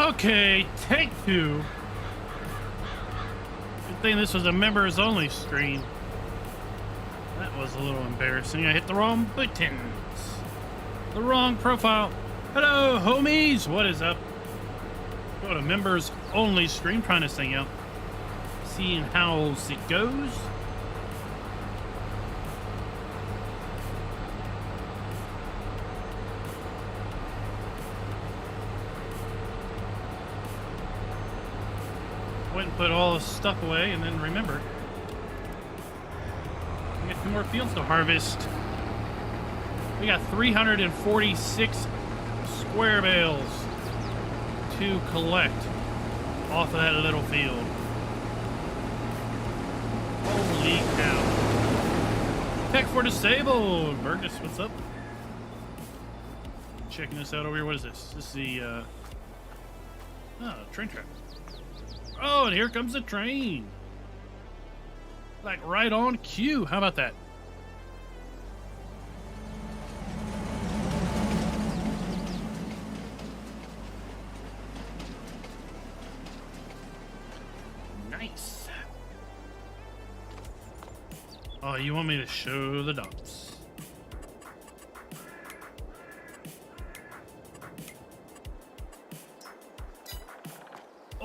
Okay, take two. Good thing this was a members only screen. That was a little embarrassing. I hit the wrong buttons. The wrong profile. Hello, homies. What is up? Go to members only screen, trying this thing out. Seeing how it goes. Went and put all the stuff away and then remember. We got 2 more fields to harvest. We got 346 square bales to collect off of that little field. Holy cow. Tech for disabled. Burgess, what's up? Checking this out over here. What is this? This is the train track. Oh, and here comes the train. Like right on cue. How about that? Nice. Oh, you want me to show the dots?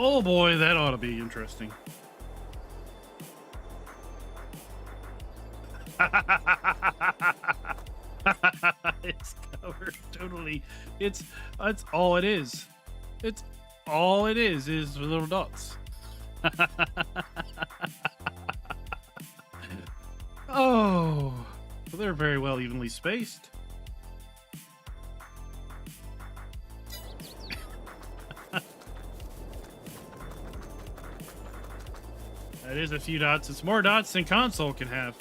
Oh boy, that ought to be interesting. It's covered totally. It's all it is. It's all it is the little dots. Oh, well, they're very well evenly spaced. That is a few dots. It's more dots than console can have.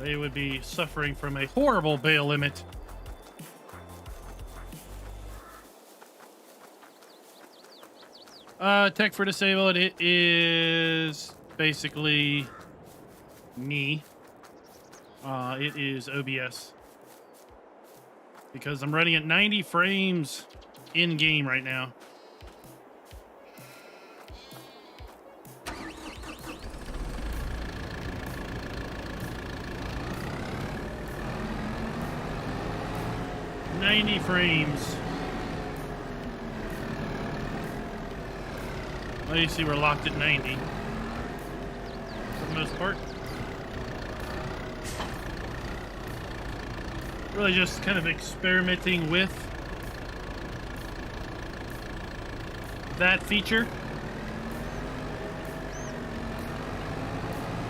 They would be suffering from a horrible bale limit. Tech for disabled, it is basically me. It is OBS. Because I'm running at 90 frames in game right now. Frames. Well, you see we're locked at 90 for the most part. Really just kind of experimenting with that feature.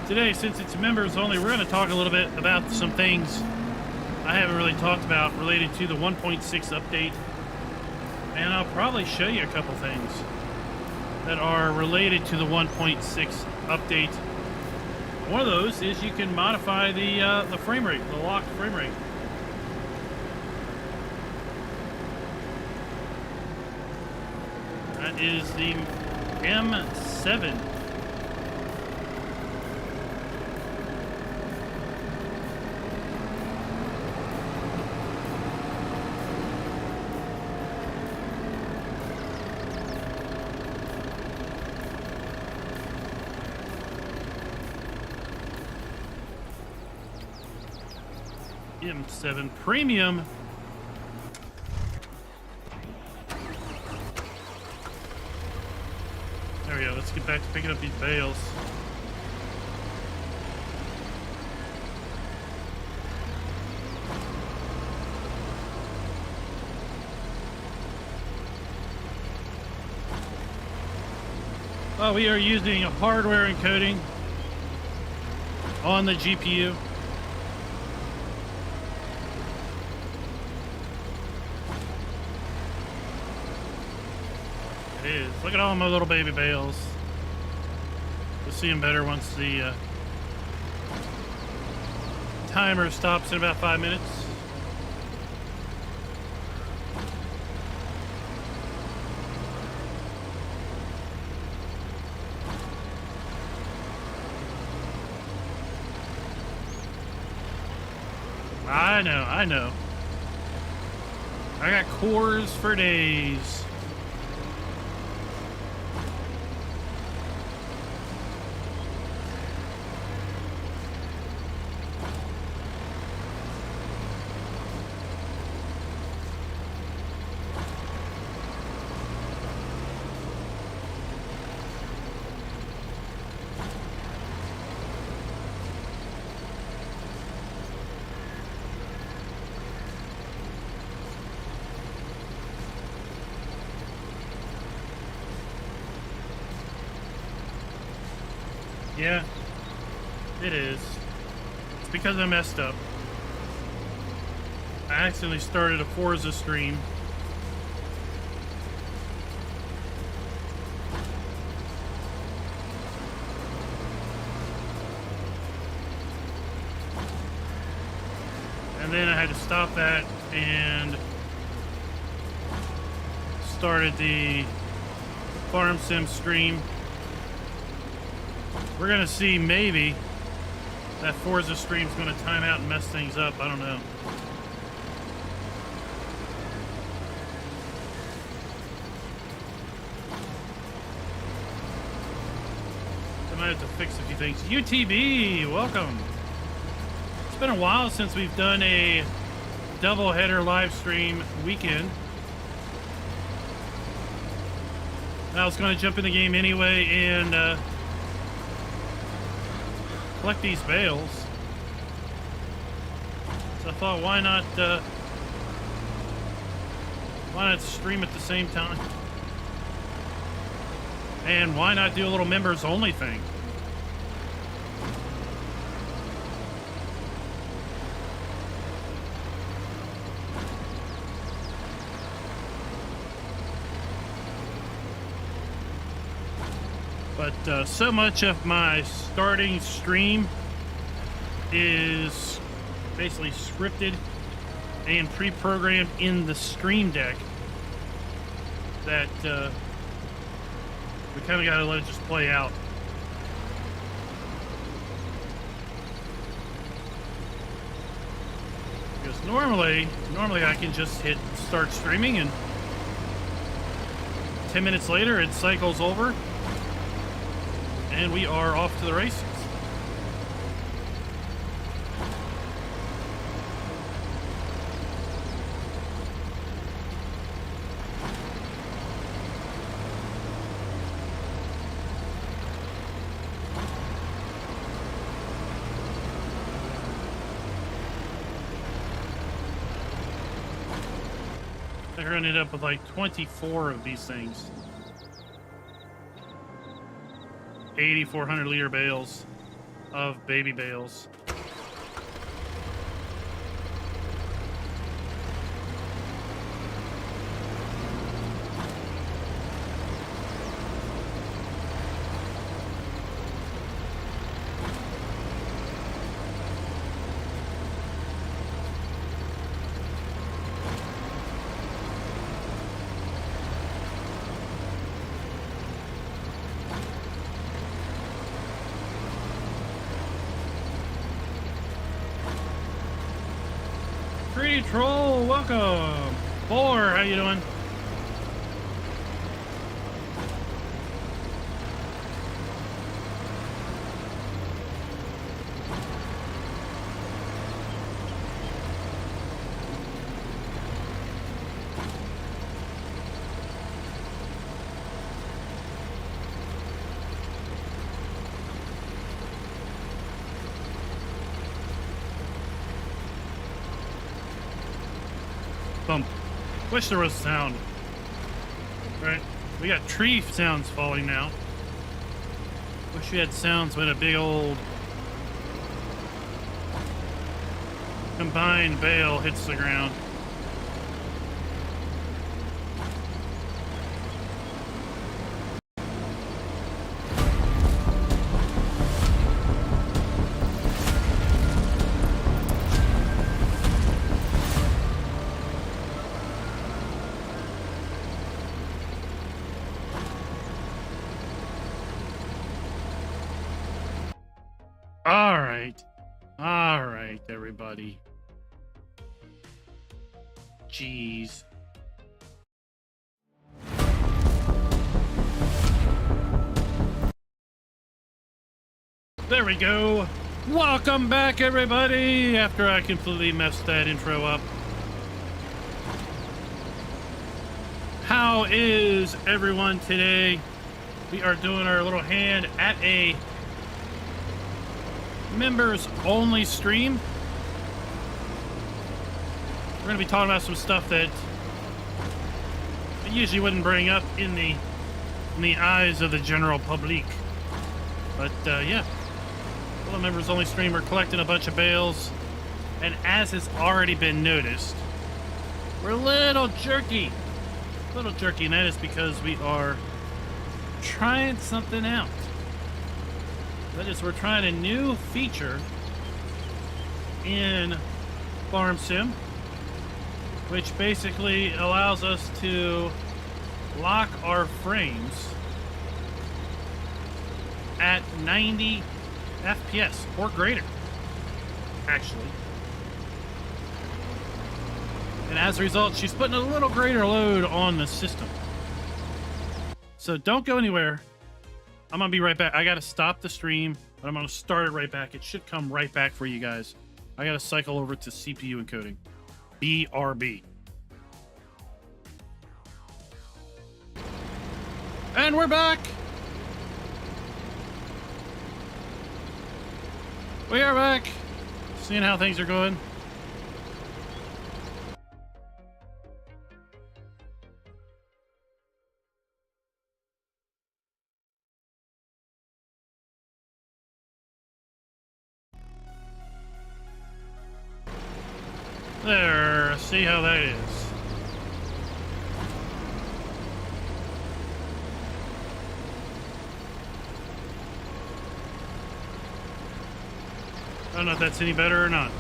Today, since it's members only, we're going to talk a little bit about some things I haven't really talked about related to the 1.6 update, and I'll probably show you a couple things that are related to the 1.6 update. One of those is you can modify the frame rate, the locked frame rate. That is the M7. M7 Premium. There we go. Let's get back to picking up these bales. Well, we are using a hardware encoding on the GPU. Is. Look at all my little baby bales. You'll see them better once the timer stops in about 5 minutes. I know. I got cores for days. Yeah, it is. It's because I messed up. I accidentally started a Forza stream. And then I had to stop that and started the Farm Sim stream. We're gonna see maybe that Forza stream's gonna time out and mess things up. I don't know. I might have to fix a few things. UTB, welcome. It's been a while since we've done a double-header live stream weekend. I was going to jump in the game anyway and collect these bales. So I thought, why not stream at the same time? And why not do a little members only thing? But so much of my starting stream is basically scripted and pre-programmed in the Stream Deck that we kind of got to let it just play out. Because normally I can just hit start streaming and 10 minutes later it cycles over and we are off to the races. They're gonna end up with like 24 of these things. 8,400 liter bales of baby bales. Troll, welcome. Boar, how you doing? Bump. Wish there was sound. Right? We got tree sounds falling now. Wish we had sounds when a big old combined bale hits the ground. All right, everybody. Jeez. There we go. Welcome back, everybody, after I completely messed that intro up. How is everyone today? We are doing our little hand at a members only stream. We're going to be talking about some stuff that I usually wouldn't bring up in the eyes of the general public. But yeah, well, the members only streamer collecting a bunch of bales, and as has already been noticed, we're a little jerky, and that is because we are trying something out. That is, we're trying a new feature in Farm Sim, which basically allows us to lock our frames at 90 FPS or greater, actually. And as a result, she's putting a little greater load on the system. So don't go anywhere. I'm going to be right back. I got to stop the stream, but I'm going to start it right back. It should come right back for you guys. I got to cycle over to CPU encoding. BRB. And we're back. We are back. Seeing how things are going. There, see how that is. I don't know if that's any better or not.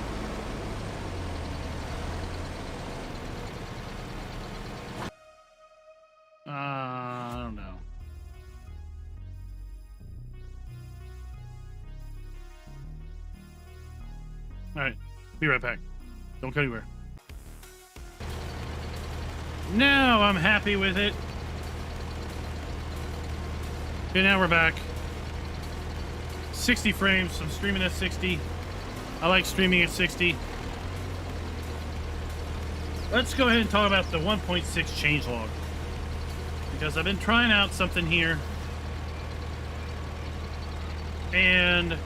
I don't know. All right, be right back. Don't go anywhere. Now I'm happy with it. Okay, now we're back. 60 frames. I'm streaming at 60. I like streaming at 60. Let's go ahead and talk about the 1.6 changelog, because I've been trying out something here, and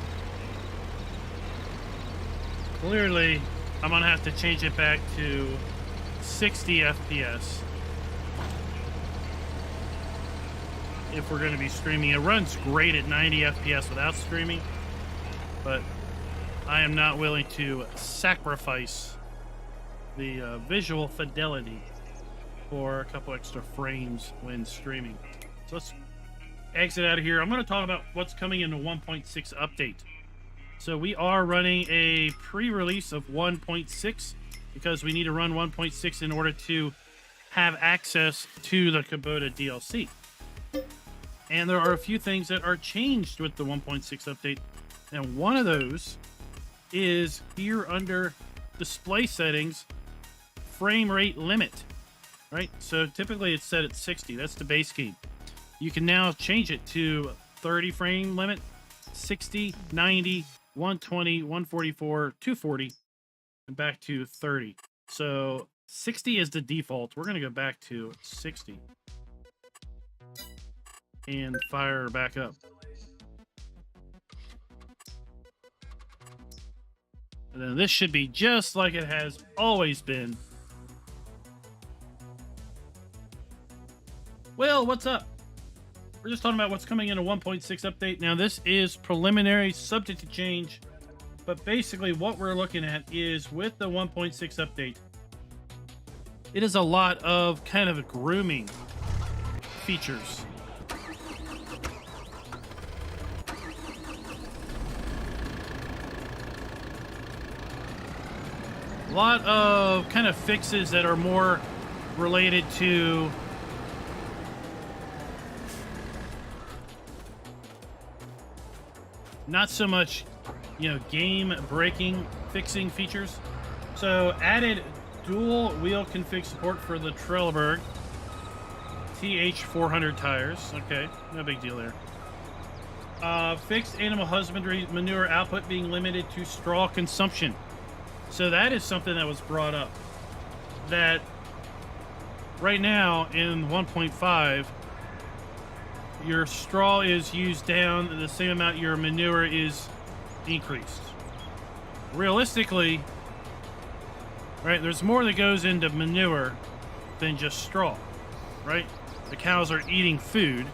clearly I'm gonna have to change it back to 60 FPS if we're gonna be streaming. It runs great at 90 FPS without streaming, but I am not willing to sacrifice the visual fidelity for a couple extra frames when streaming. So let's exit out of here. I'm going to talk about what's coming in the 1.6 update. So we are running a pre-release of 1.6 because we need to run 1.6 in order to have access to the Kubota DLC. And there are a few things that are changed with the 1.6 update. And one of those is here under display settings, frame rate limit, right? So typically it's set at 60. That's the base game. You can now change it to 30 frame limit, 60, 90, 120, 144, 240, and back to 30. So 60 is the default. We're going to go back to 60 and fire back up. And then this should be just like it has always been. Well, what's up? We're just talking about what's coming in a 1.6 update. Now, this is preliminary, subject to change. But basically, what we're looking at is with the 1.6 update, it is a lot of kind of grooming features. A lot of kind of fixes that are more related to not so much, game breaking fixing features. So added dual wheel config support for the Trelleborg TH400 tires. Okay, no big deal there. Fixed animal husbandry manure output being limited to straw consumption. So that is something that was brought up, that right now in 1.5, your straw is used down the same amount your manure is increased. Realistically, right, there's more that goes into manure than just straw, right? The cows are eating food,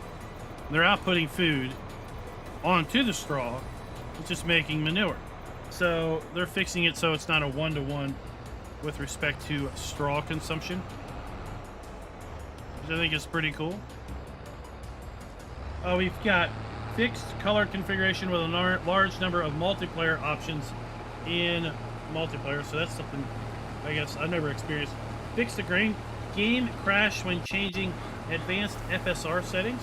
they're outputting food onto the straw, it's just making manure. So they're fixing it so it's not a one-to-one with respect to straw consumption, which I think is pretty cool. We've got fixed color configuration with a large number of multiplayer options in multiplayer. So that's something I guess I've never experienced. Fixed the game crash when changing advanced FSR settings.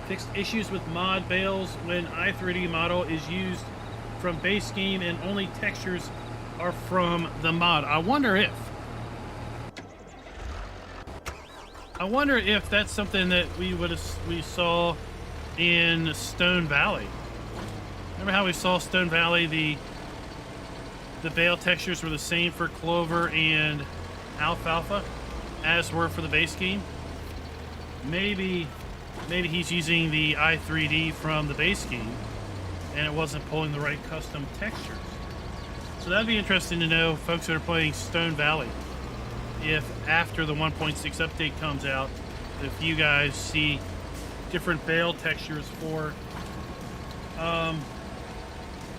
Fixed issues with mod bales when i3D model is used from base game and only textures are from the mod. I wonder if that's something that we saw in Stone Valley. Remember how we saw Stone Valley, the bale textures were the same for clover and alfalfa as were for the base game? Maybe he's using the i3D from the base game and it wasn't pulling the right custom textures. So that'd be interesting to know, folks that are playing Stone Valley, if after the 1.6 update comes out, if you guys see different bale textures for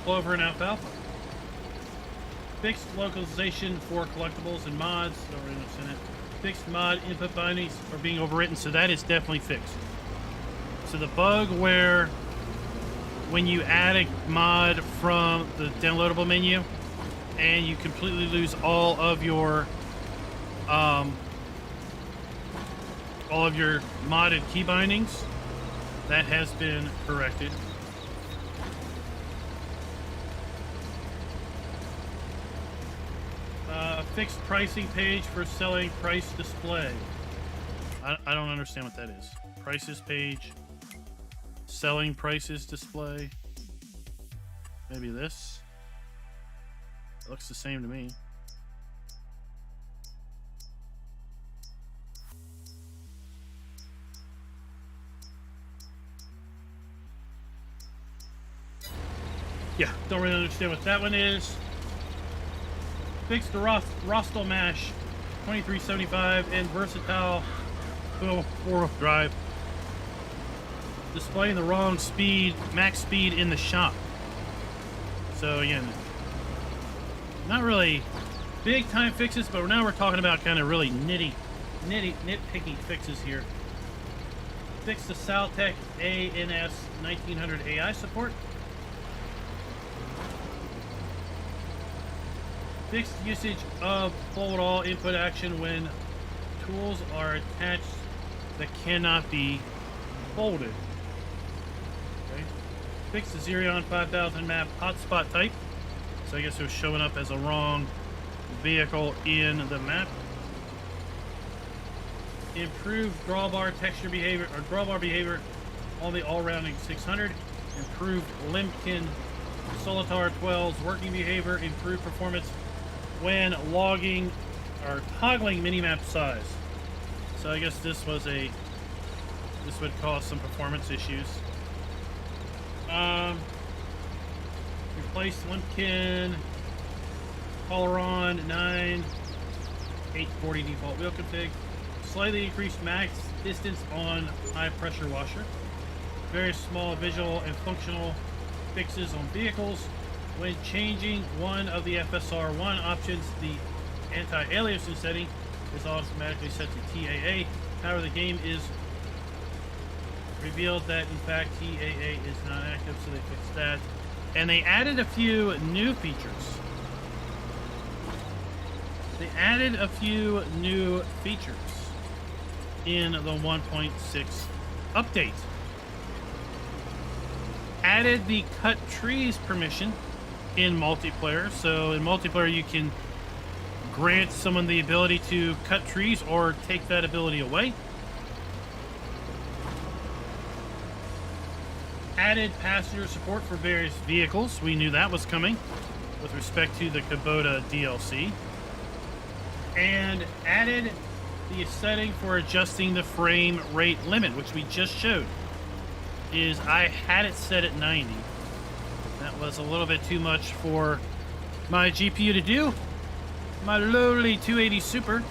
clover and alfalfa. Fixed localization for collectibles and mods. Don't really understand it. Fixed mod input bindings are being overwritten, so that is definitely fixed. So the bug where when you add a mod from the downloadable menu and you completely lose all of your modded key bindings, that has been corrected. Fixed pricing page for selling price display. I don't understand what that is. Prices page, selling prices display. Maybe this. It looks the same to me. Yeah, don't really understand what that one is. Fix the Rostel Mash 2375 and versatile 4-wheel drive. Displaying the wrong speed, max speed in the shop. So again, not really big time fixes, but now we're talking about kind of really nitpicky fixes here. Fix the Saltec ANS 1900 AI support. Fixed usage of fold all input action when tools are attached that cannot be folded. Okay. Fix the Xerion 5000 map hotspot type. So I guess it was showing up as a wrong vehicle in the map. Improved drawbar texture behavior, or drawbar behavior on the all-rounding 600. Improved Limkin Solitar 12's working behavior. Improved performance when logging or toggling minimap size. So I guess this would cause some performance issues. Replace Limkin Poleron 9 840 default wheel config. Slightly increased max distance on high pressure washer. Very small visual and functional fixes on vehicles. When changing one of the FSR1 options, the anti-aliasing setting is automatically set to TAA. However, the game is revealed that in fact TAA is not active, so they fixed that. And they added a few new features. They added a few new features in the 1.6 update. Added the cut trees permission in multiplayer. So in multiplayer you can grant someone the ability to cut trees or take that ability away. Added passenger support for various vehicles. We knew that was coming with respect to the Kubota DLC. And added the setting for adjusting the frame rate limit, which we just showed. Is I had it set at 90. That was a little bit too much for my GPU to do. My lowly 280 Super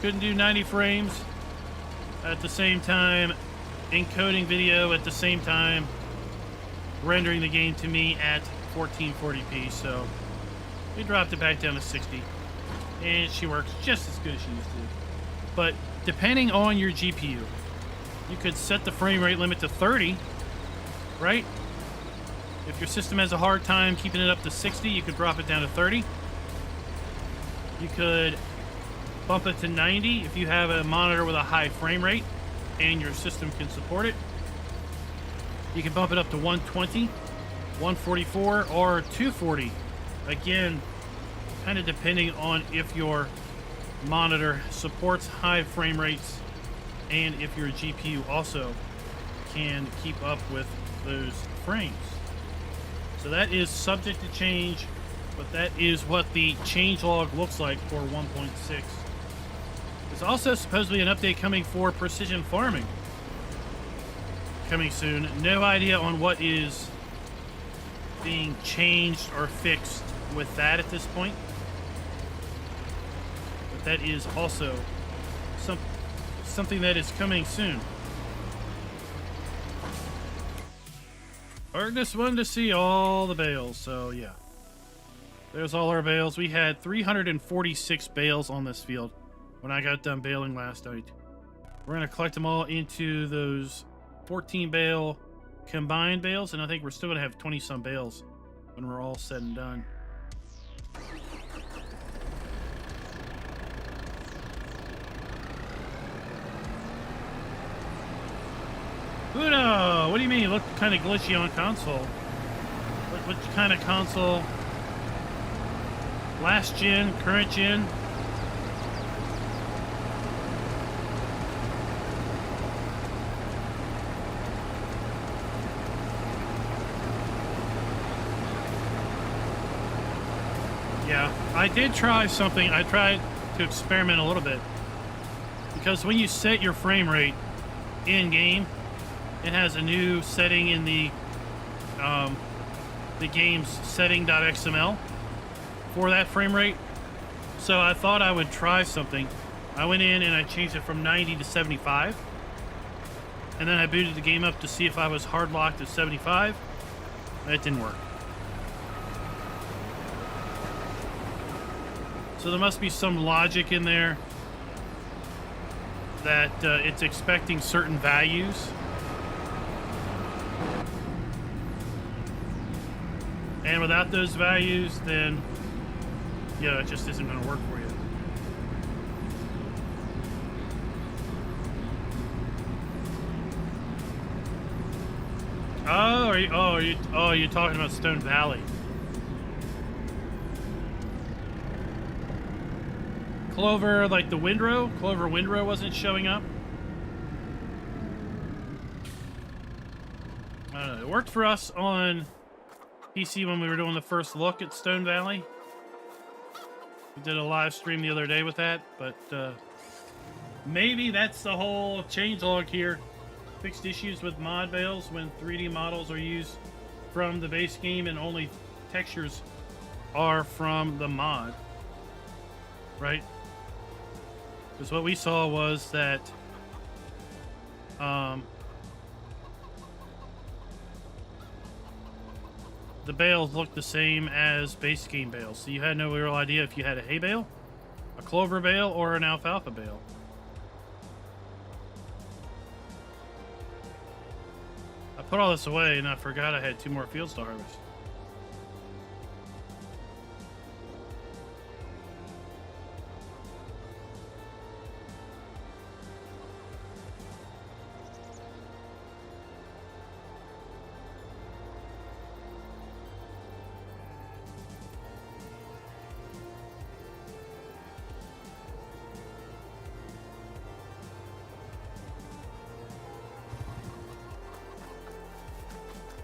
couldn't do 90 frames at the same time encoding video at the same time, rendering the game to me at 1440p. So we dropped it back down to 60, and she works just as good as she used to. But depending on your GPU, you could set the frame rate limit to 30, right? If your system has a hard time keeping it up to 60, you could drop it down to 30. You could bump it to 90 if you have a monitor with a high frame rate and your system can support it. You can bump it up to 120, 144, or 240. Again, kind of depending on if your monitor supports high frame rates and if your GPU also can keep up with those frames. So that is subject to change, but that is what the changelog looks like for 1.6. There's also supposedly an update coming for precision farming coming soon. No idea on what is being changed or fixed with that at this point, but that is also something that is coming soon. I just wanted to see all the bales, so yeah. There's all our bales. We had 346 bales on this field when I got done baling last night. We're going to collect them all into those 14 bale combined bales, and I think we're still going to have 20 some bales when we're all said and done. Uno, what do you mean? You look kind of glitchy on console. What kind of console? Last gen, current gen? Yeah, I did try something. I tried to experiment a little bit. Because when you set your frame rate in-game, it has a new setting in the game's setting.xml for that frame rate. So I thought I would try something. I went in and I changed it from 90 to 75. And then I booted the game up to see if I was hard locked at 75. That didn't work. So there must be some logic in there that it's expecting certain values. And without those values, then, yeah, it just isn't going to work for you. Oh, you're talking about Stone Valley. Clover, like the windrow? Clover windrow wasn't showing up? I don't know. It worked for us on PC when we were doing the first look at Stone Valley. We did a live stream the other day with that, but maybe that's the whole changelog here. Fixed issues with mod bales when 3D models are used from the base game and only textures are from the mod, right? Because what we saw was that the bales looked the same as base game bales, so you had no real idea if you had a hay bale, a clover bale, or an alfalfa bale. I put all this away and I forgot I had 2 more fields to harvest.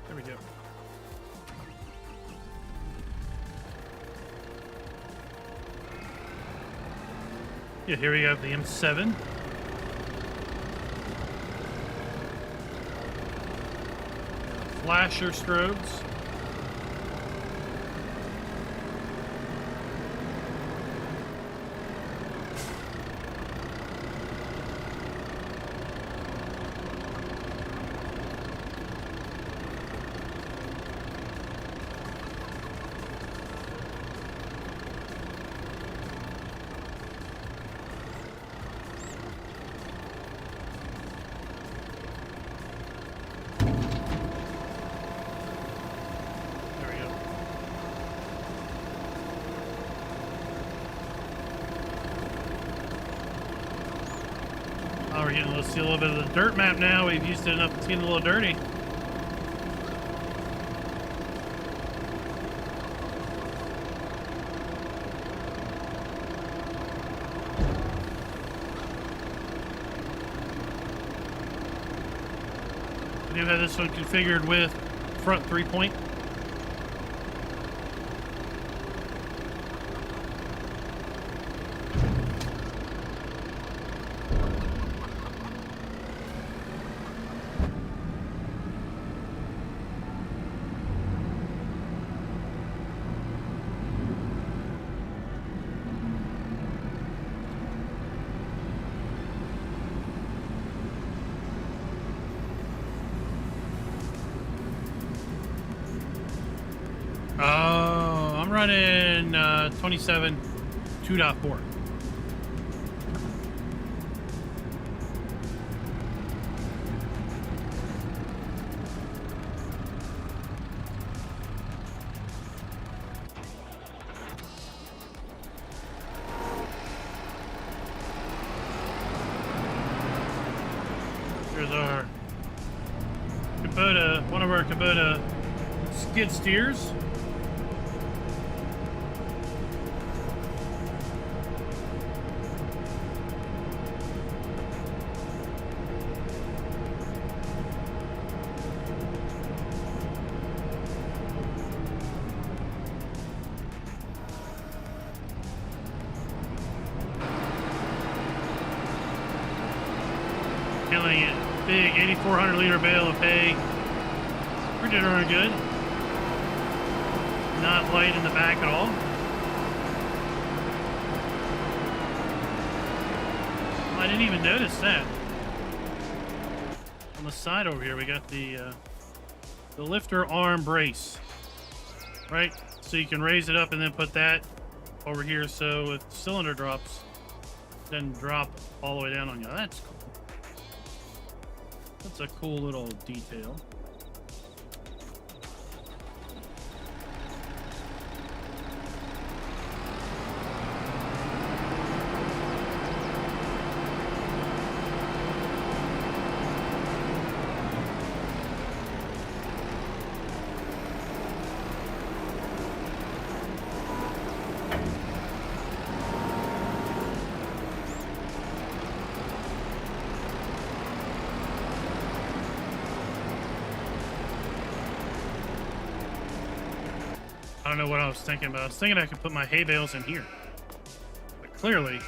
There we go. Yeah, here we have the M7. Flasher strobes. we're getting to see a little bit of the dirt map now. We've used it enough, it's getting a little dirty. I do have this one configured with front 3-point. I'm running 27 2.4. Here's our Kubota, one of our Kubota skid steers. Killing it. Big 8,400 liter bale of hay. Pretty darn good. Not light in the back at all. I didn't even notice that. On the side over here, we got the lifter arm brace, right? So you can raise it up and then put that over here, so if the cylinder drops, it doesn't drop all the way down on you. That's cool. That's a cool little detail. I don't know what I was thinking about. I was thinking I could put my hay bales in here. But clearly,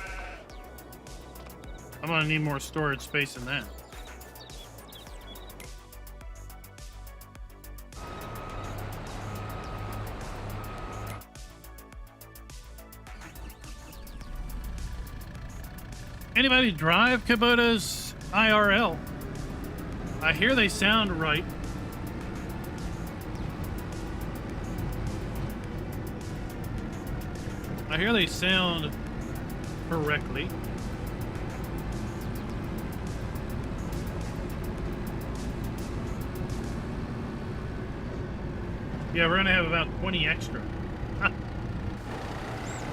I'm gonna need more storage space than that. Anybody drive Kubota's IRL? I hear they sound right. I hear they sound correctly. Yeah, we're gonna have about 20 extra.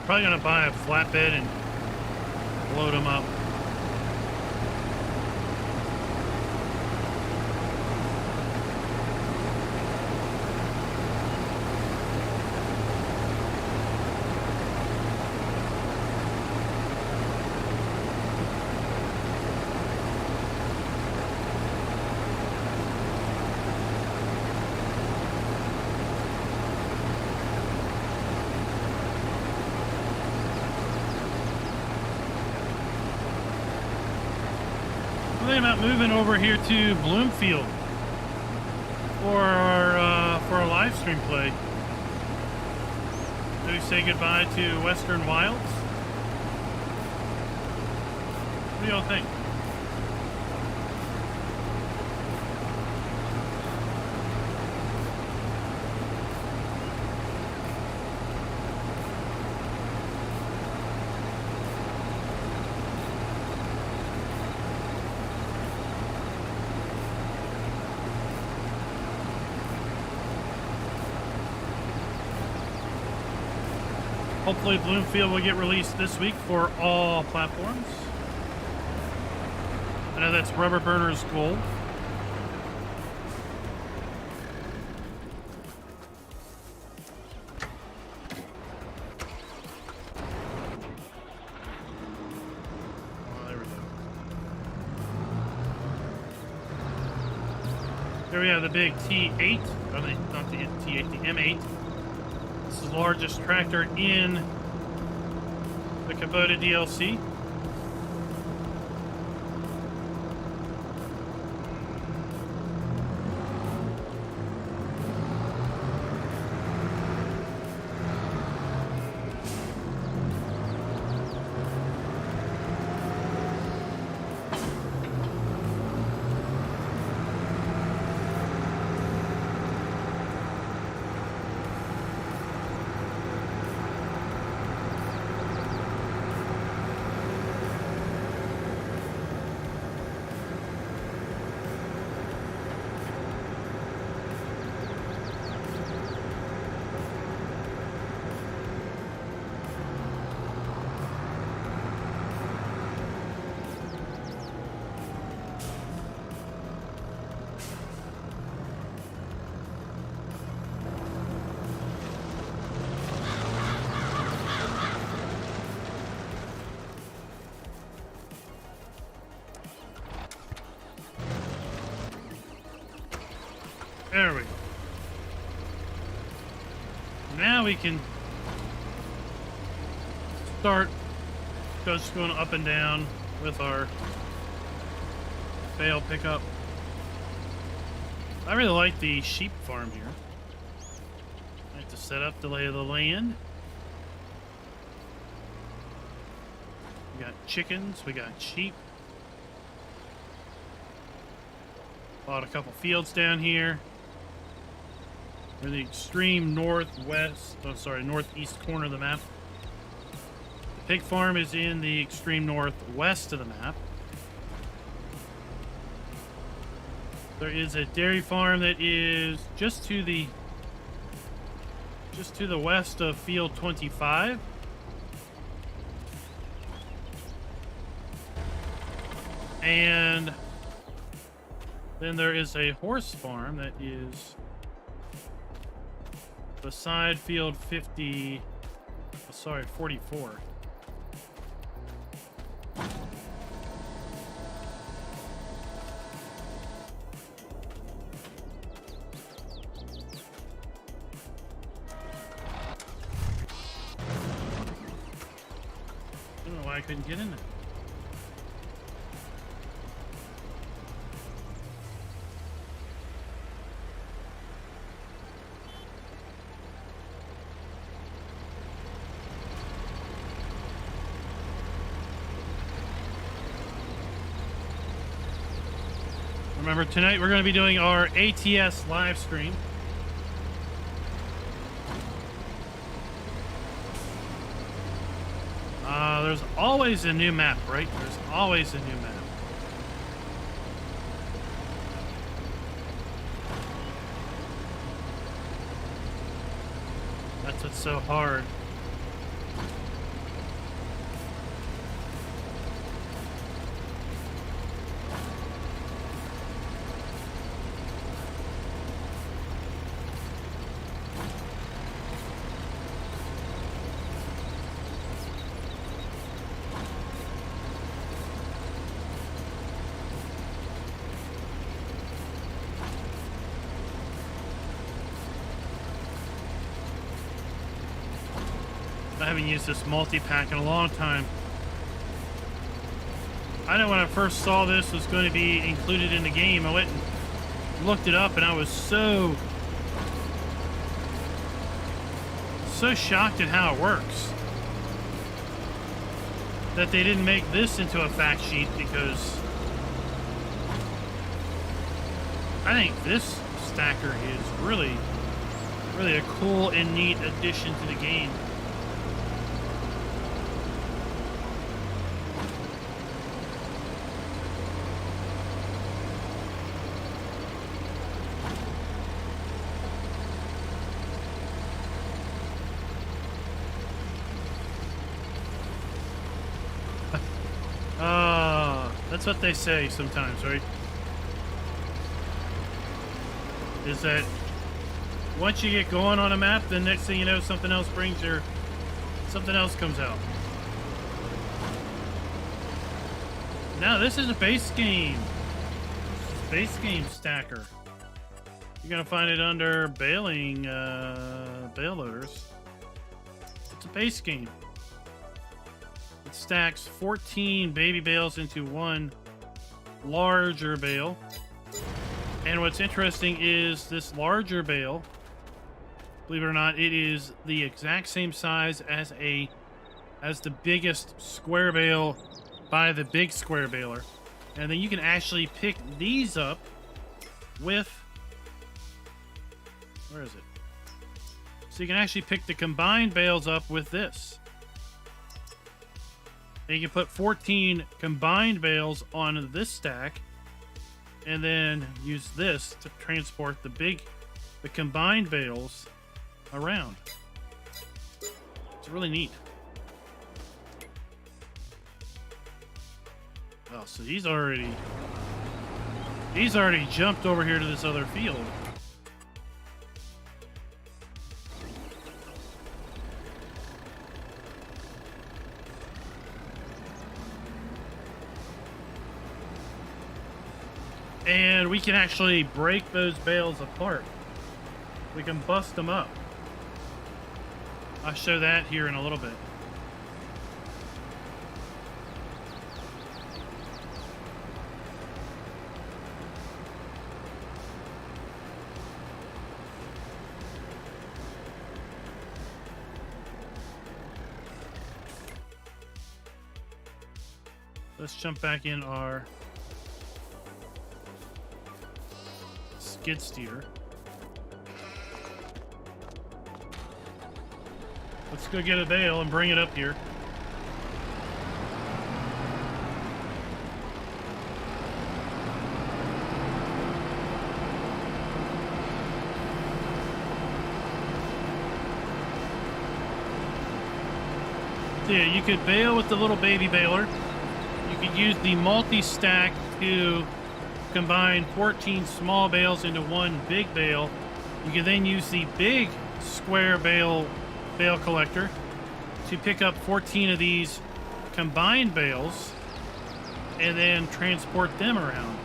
Probably gonna buy a flatbed and load them up. Thinking about moving over here to Bloomfield for our live stream play. Do we say goodbye to Western Wilds? What do y'all think? Hopefully Bloomfield will get released this week for all platforms. I know that's Rubber Burner's goal. Oh, there we go. Here we have the big T8, or not the T8, the M8. This is the largest tractor in the Kubota DLC. There we go. Now we can start just going up and down with our Bale pickup. I really like the sheep farm here. I have to set up the lay of the land. We got chickens, we got sheep. Bought a couple fields down here. We're in the extreme northeast corner of the map. The pig farm is in the extreme northwest of the map. There is a dairy farm that is just to the west of field 25. And then there is a horse farm that is beside field 44. I don't know why I couldn't get in there. Remember, tonight we're going to be doing our ATS live stream. There's always a new map, right? There's always a new map. That's what's so hard. I haven't used this multi-pack in a long time. I know when I first saw this was going to be included in the game, I went and looked it up and I was so shocked at how it works. That they didn't make this into a fact sheet, because I think this stacker is really a cool and neat addition to the game. That's That's what they say sometimes, right? Is that once you get going on a map, the next thing you know, something else comes out. Now this is a base game. Base game stacker. You're gonna find it under baling, bale loaders. It's a base game. It stacks 14 baby bales into one larger bale. And what's interesting is this larger bale, believe it or not, it is the exact same size as the biggest square bale by the big square baler. And then you can actually pick these up with, where is it? So you can actually pick the combined bales up with this. And you can put 14 combined bales on this stack and then use this to transport the combined bales around. It's really neat. Oh, so he's already jumped over here to this other field. And we can actually break those bales apart. We can bust them up. I'll show that here in a little bit. Let's jump back in our skid steer. Let's go get a bale and bring it up here. So yeah, you could bale with the little baby baler. You could use the multi-stack to combine 14 small bales into one big bale. You can then use the big square bale collector to pick up 14 of these combined bales and then transport them around.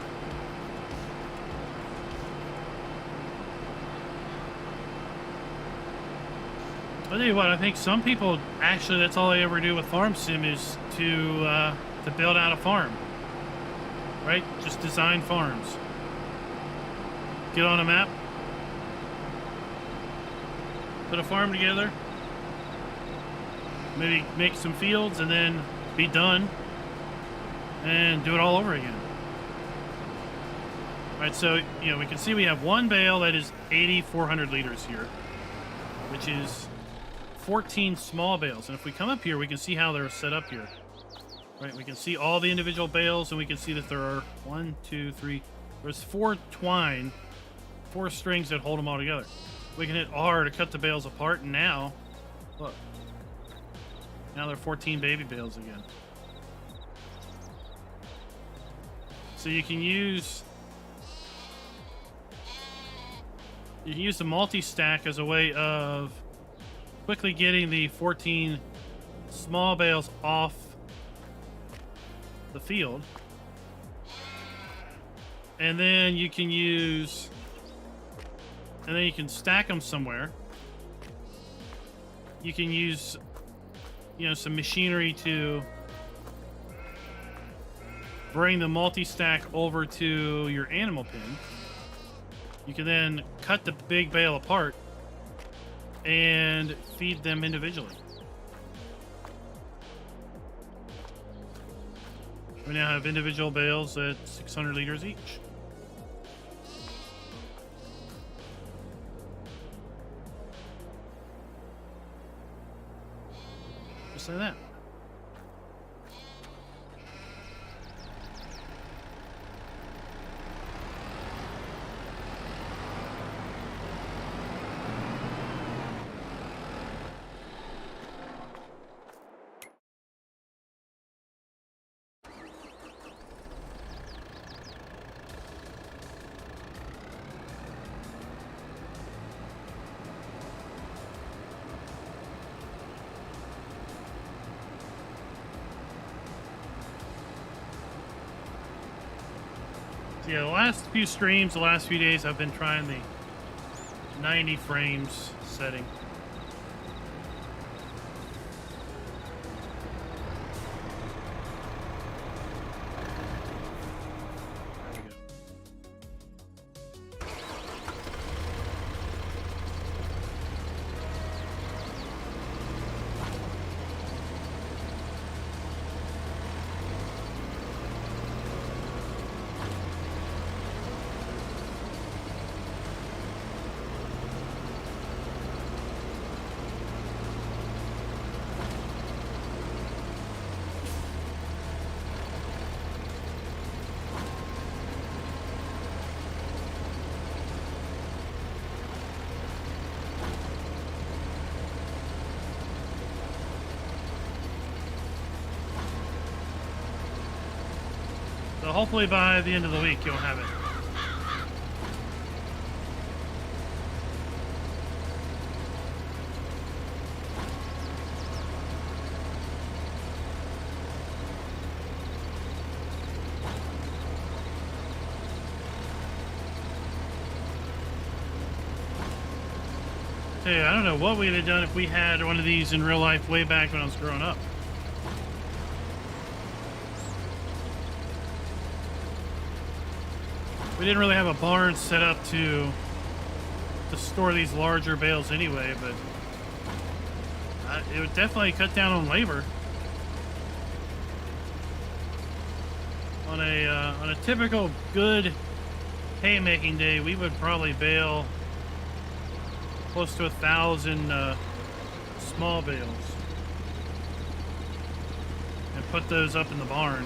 I'll tell you what, I think some people, actually, that's all they ever do with Farm Sim is to build out a farm. Right? Just design farms. Get on a map. Put a farm together. Maybe make some fields and then be done. And do it all over again. Right, so, you know, we can see we have one bale that is 8,400 liters here. Which is 14 small bales. And if we come up here, we can see how they're set up here. Right, we can see all the individual bales, and we can see that there are 1, 2, 3. There's 4 strings that hold them all together. We can hit R to cut the bales apart, and now, look. Now there are 14 baby bales again. So you can use the multi-stack as a way of quickly getting the 14 small bales off the field, and then you can stack them somewhere. You can use, you know, some machinery to bring the multi-stack over to your animal pen. You can then cut the big bale apart and feed them individually. We now have individual bales at 600 liters each. Just like that. Yeah, the last few streams, the last few days, I've been trying the 90 frames setting. So hopefully by the end of the week you'll have it. Hey, I don't know what we'd have done if we had one of these in real life way back when I was growing up. We didn't really have a barn set up to store these larger bales anyway, but it would definitely cut down on labor. On a typical good haymaking day, we would probably bale close to 1,000 small bales and put those up in the barn.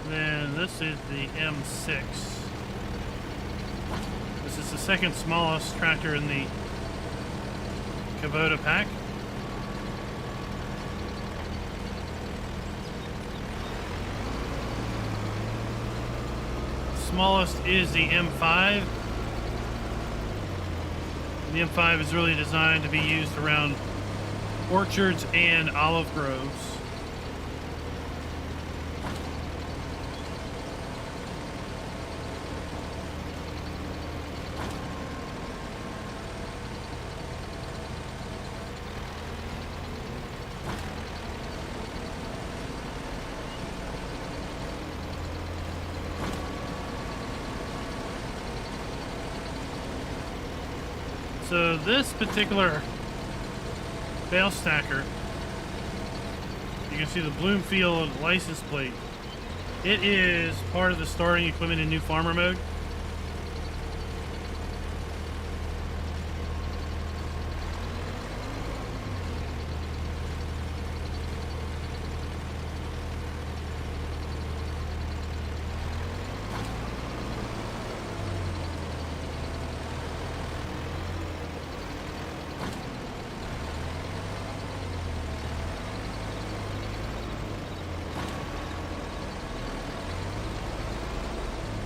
Then this is the M6. This is the second smallest tractor in the Kubota pack. Smallest is the M5. The M5 is really designed to be used around orchards and olive groves. So this particular bale stacker, you can see the Bloomfield license plate. It is part of the starting equipment in new farmer mode.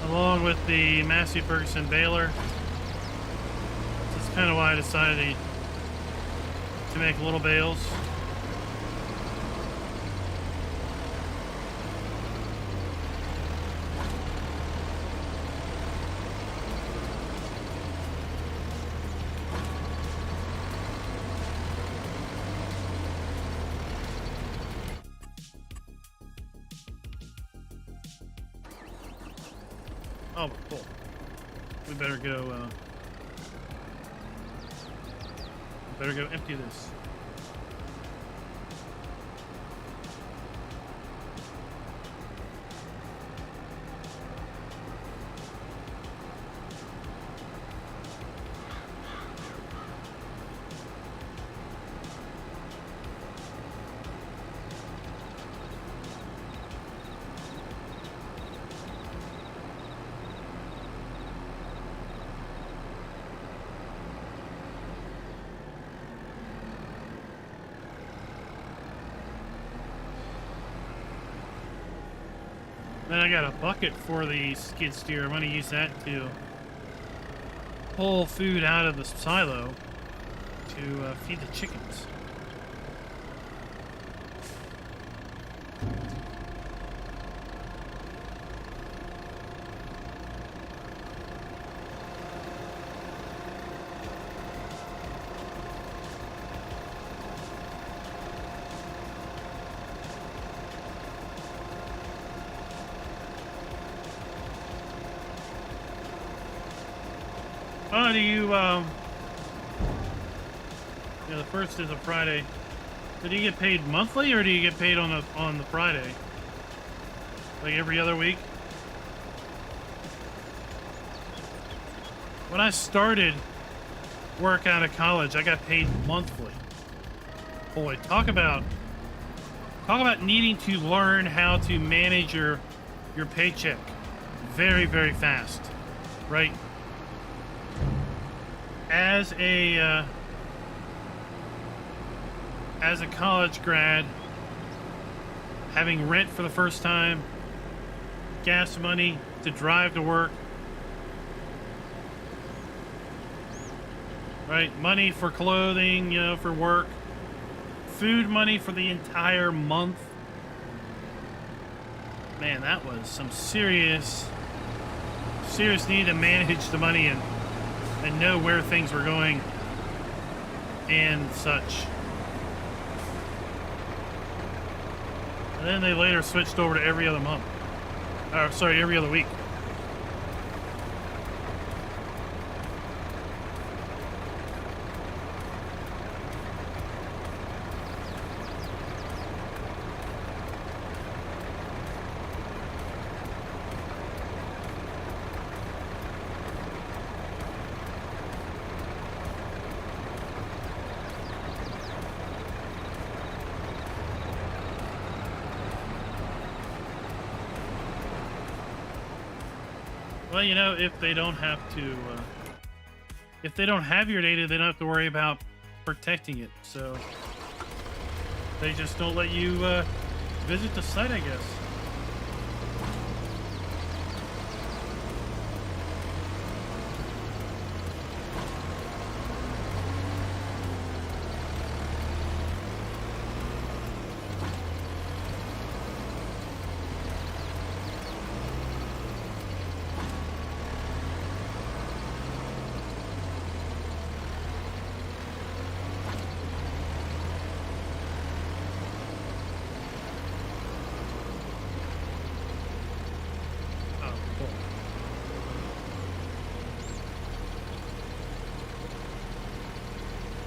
Along with the Massey Ferguson baler. That's kind of why I decided to make little bales. Oh, cool. We better go, empty this. Then I got a bucket for the skid steer. I'm going to use that to pull food out of the silo to feed the chickens. Oh, do you, yeah, the first is a Friday. So do you get paid monthly, or do you get paid on the Friday? Like every other week? When I started work out of college, I got paid monthly. Boy, talk about needing to learn how to manage your paycheck very, very fast, right? As a college grad, having rent for the first time, gas money to drive to work, right? Money for clothing, you know, for work, food money for the entire month. Man, that was some serious need to manage the money and know where things were going and such. And then they later switched over to every other month. Sorry, every other week. Well, you know, if they don't have your data, they don't have to worry about protecting it. So they just don't let you visit the site, I guess.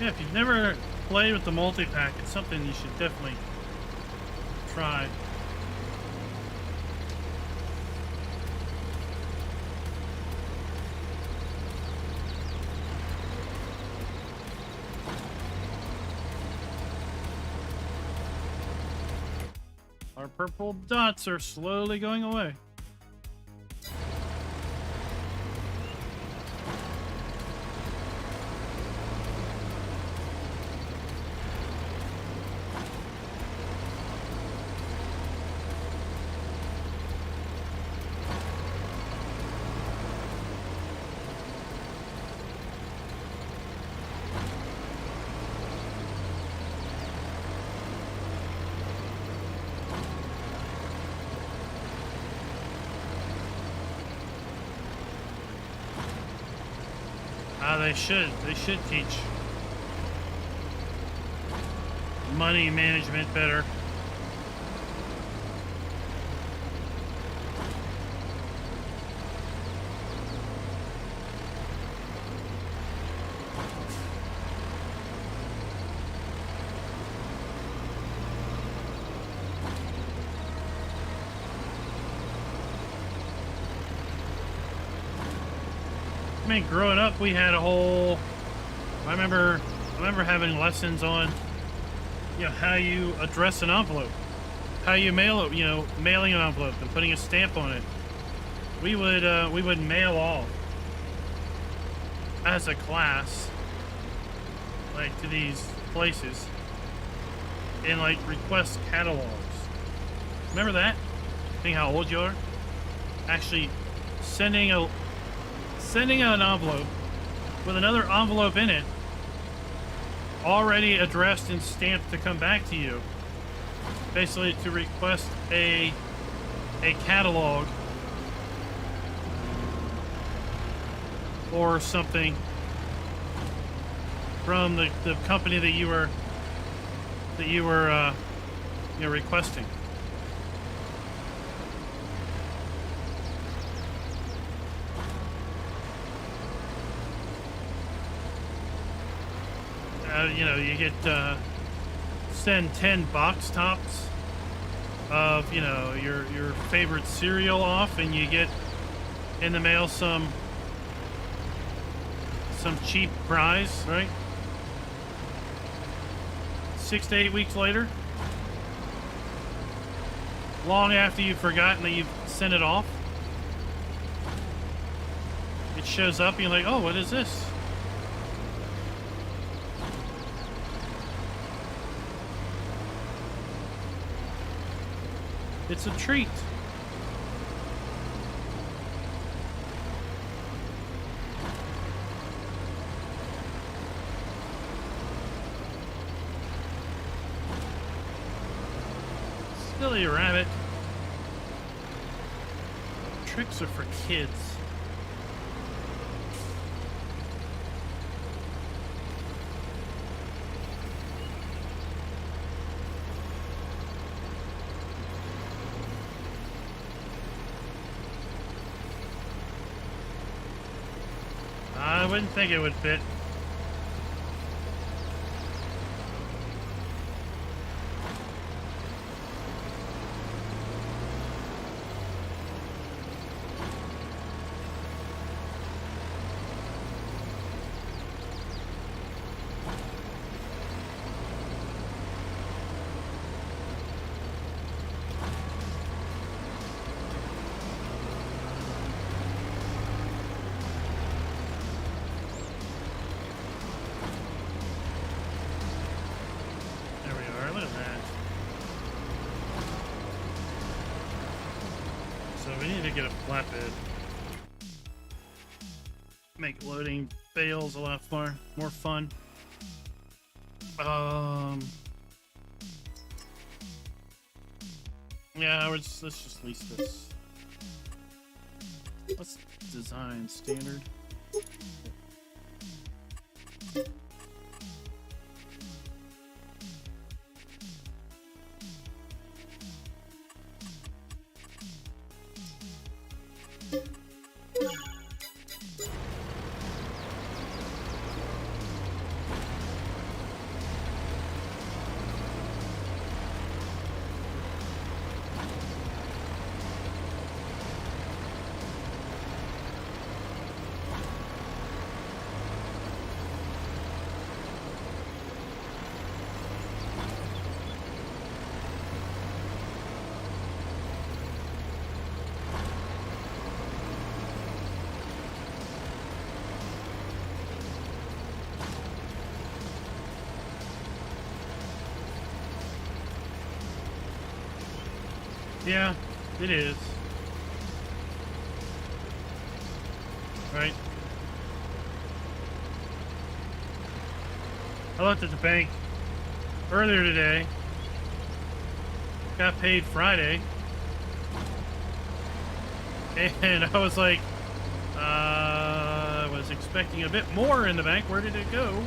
Yeah, if you've never played with the multi-pack, it's something you should definitely try. Our purple dots are slowly going away. They should teach money management better. I mean, growing up, we had a whole. I remember having lessons on, you know, how you address an envelope, how you mail it, you know, mailing an envelope and putting a stamp on it. We would mail off as a class, like, to these places, and like request catalogs. Remember that? Think how old you are? actually sending an envelope with another envelope in it already addressed and stamped to come back to you, basically to request a catalog or something from the company that you were requesting. You get send 10 box tops of your favorite cereal off, and you get in the mail some cheap prize, right? 6 to 8 weeks later, long after you've forgotten that you've sent it off, it shows up and you're like, oh, what is this? It's a treat. Silly rabbit. Tricks are for kids. I wouldn't think it would fit. Get a flatbed. Make loading bales a lot more fun. Yeah, let's just lease this. Let's design standard. Yeah, it is. Right. I looked at the bank earlier today. Got paid Friday. And I was like, I was expecting a bit more in the bank. Where did it go?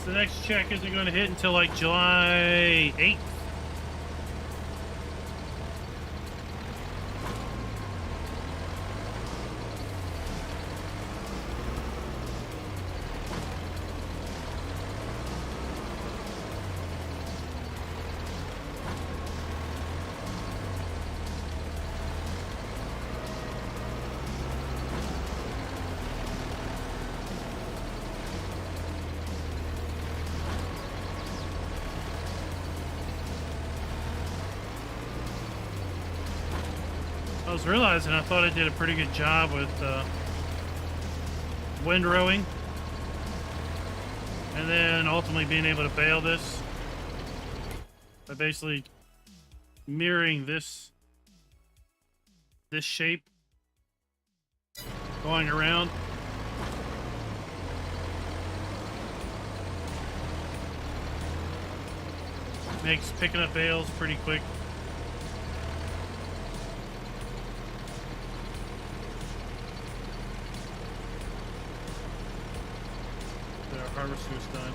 The next check isn't going to hit until like July 8th. I was realizing I thought I did a pretty good job with windrowing And then ultimately being able to bale this by basically mirroring this shape going around. Makes picking up bales pretty quick. Our harvester is done.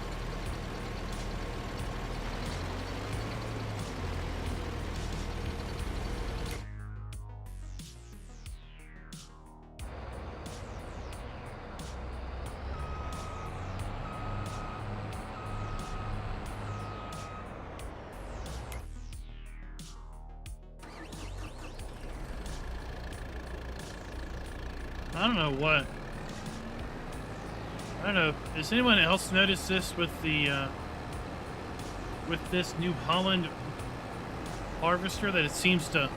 I don't know what. I don't know. Has anyone else noticed this with the with this New Holland harvester, that it seems to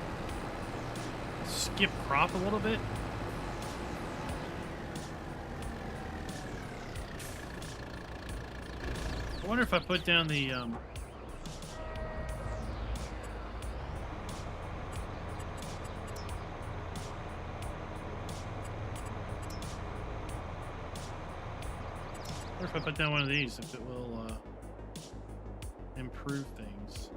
skip crop a little bit? I wonder if I put down the if I put down one of these, if it will improve things.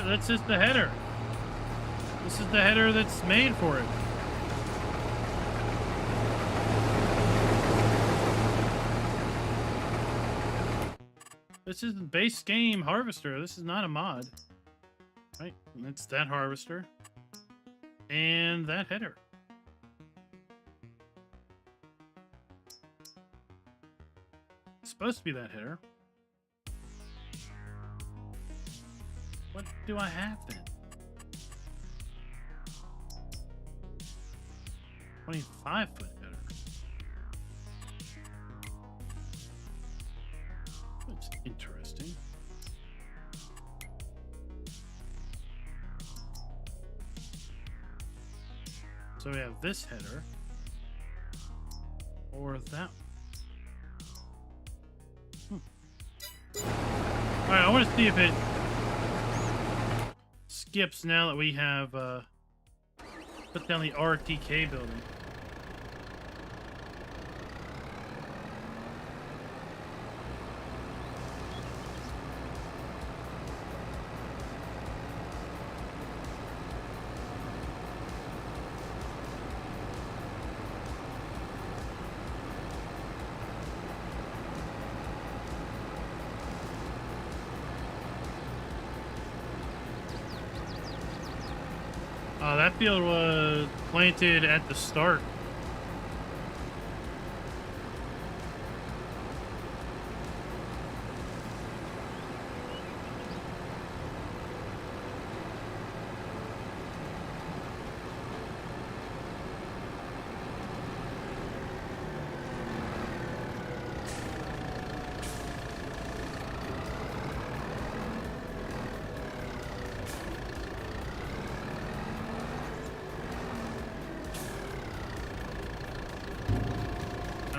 That's just the header. This is the header that's made for it. This is the base game harvester. This is not a mod. Right? And it's that harvester. And that header. It's supposed to be that header. What do I have then? 25-foot header. That's interesting. So we have this header. Or that one. Alright, I want to see if it skips now that we have put down the RTK building. That field was planted at the start.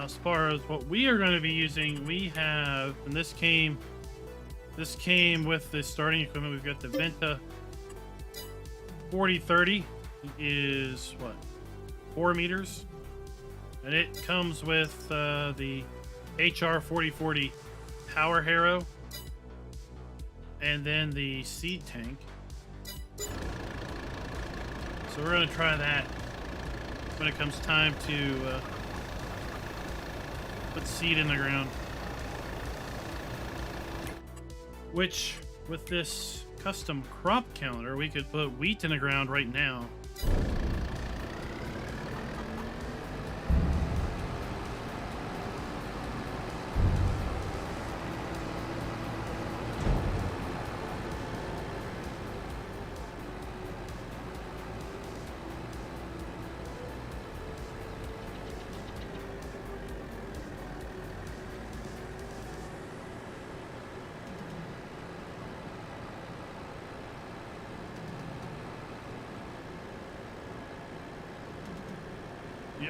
As far as what we are going to be using, we have, and this came with the starting equipment. We've got the Venta 4030. Is what, 4 meters, and it comes with the HR 4040 power harrow, and then the seed tank. So we're going to try that when it comes time to put seed in the ground. Which, with this custom crop calendar, we could put wheat in the ground right now.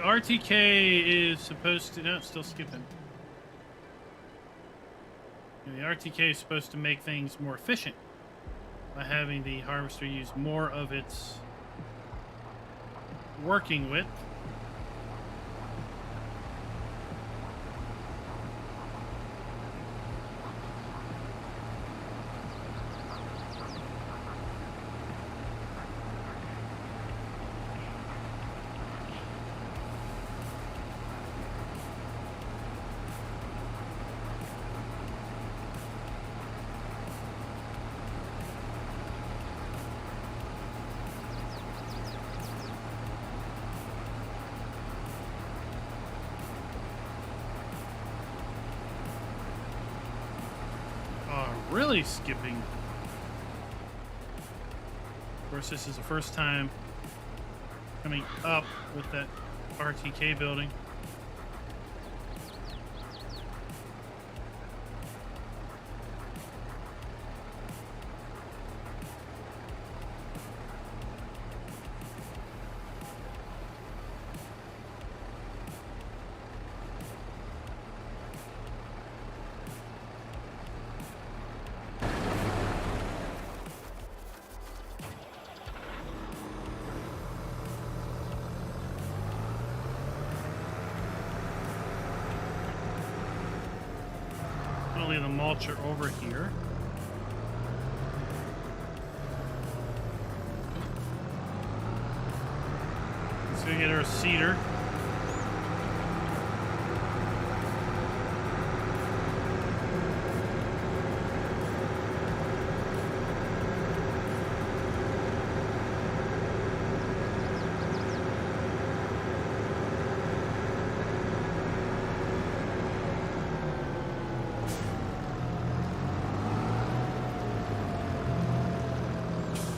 RTK is supposed to... No, it's still skipping. And the RTK is supposed to make things more efficient by having the harvester use more of its working width. Really skipping. Of course, this is the first time coming up with that RTK building. The mulcher over here. Let's go get our cedar.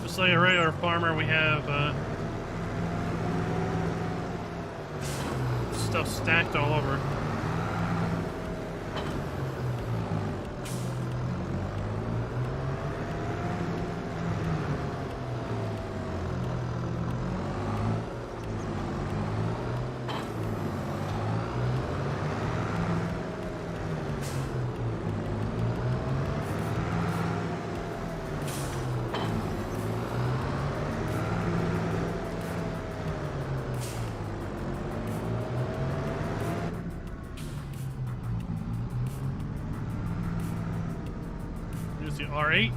Just like a regular farmer, we have stuff stacked all over. Here's the R8.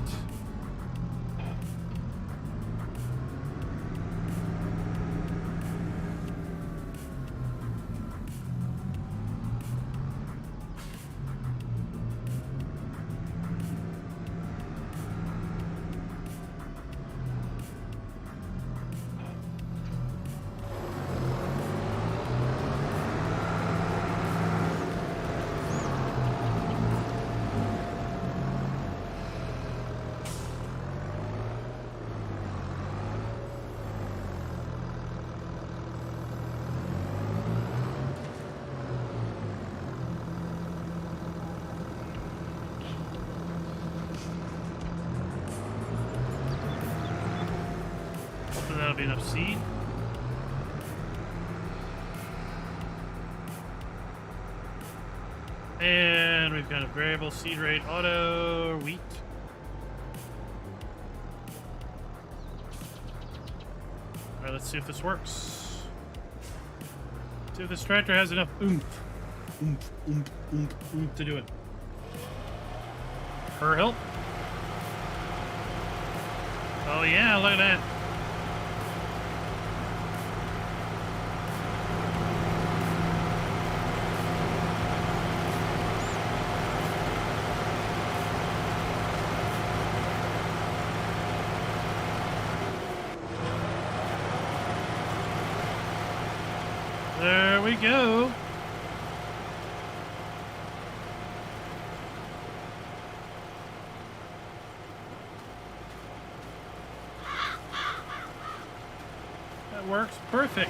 That'll be enough seed. And we've got a variable seed rate auto wheat. Alright, let's see if this works. See if this tractor has enough oomph to do it. Her help. Oh yeah, look at that. There we go. That works perfect.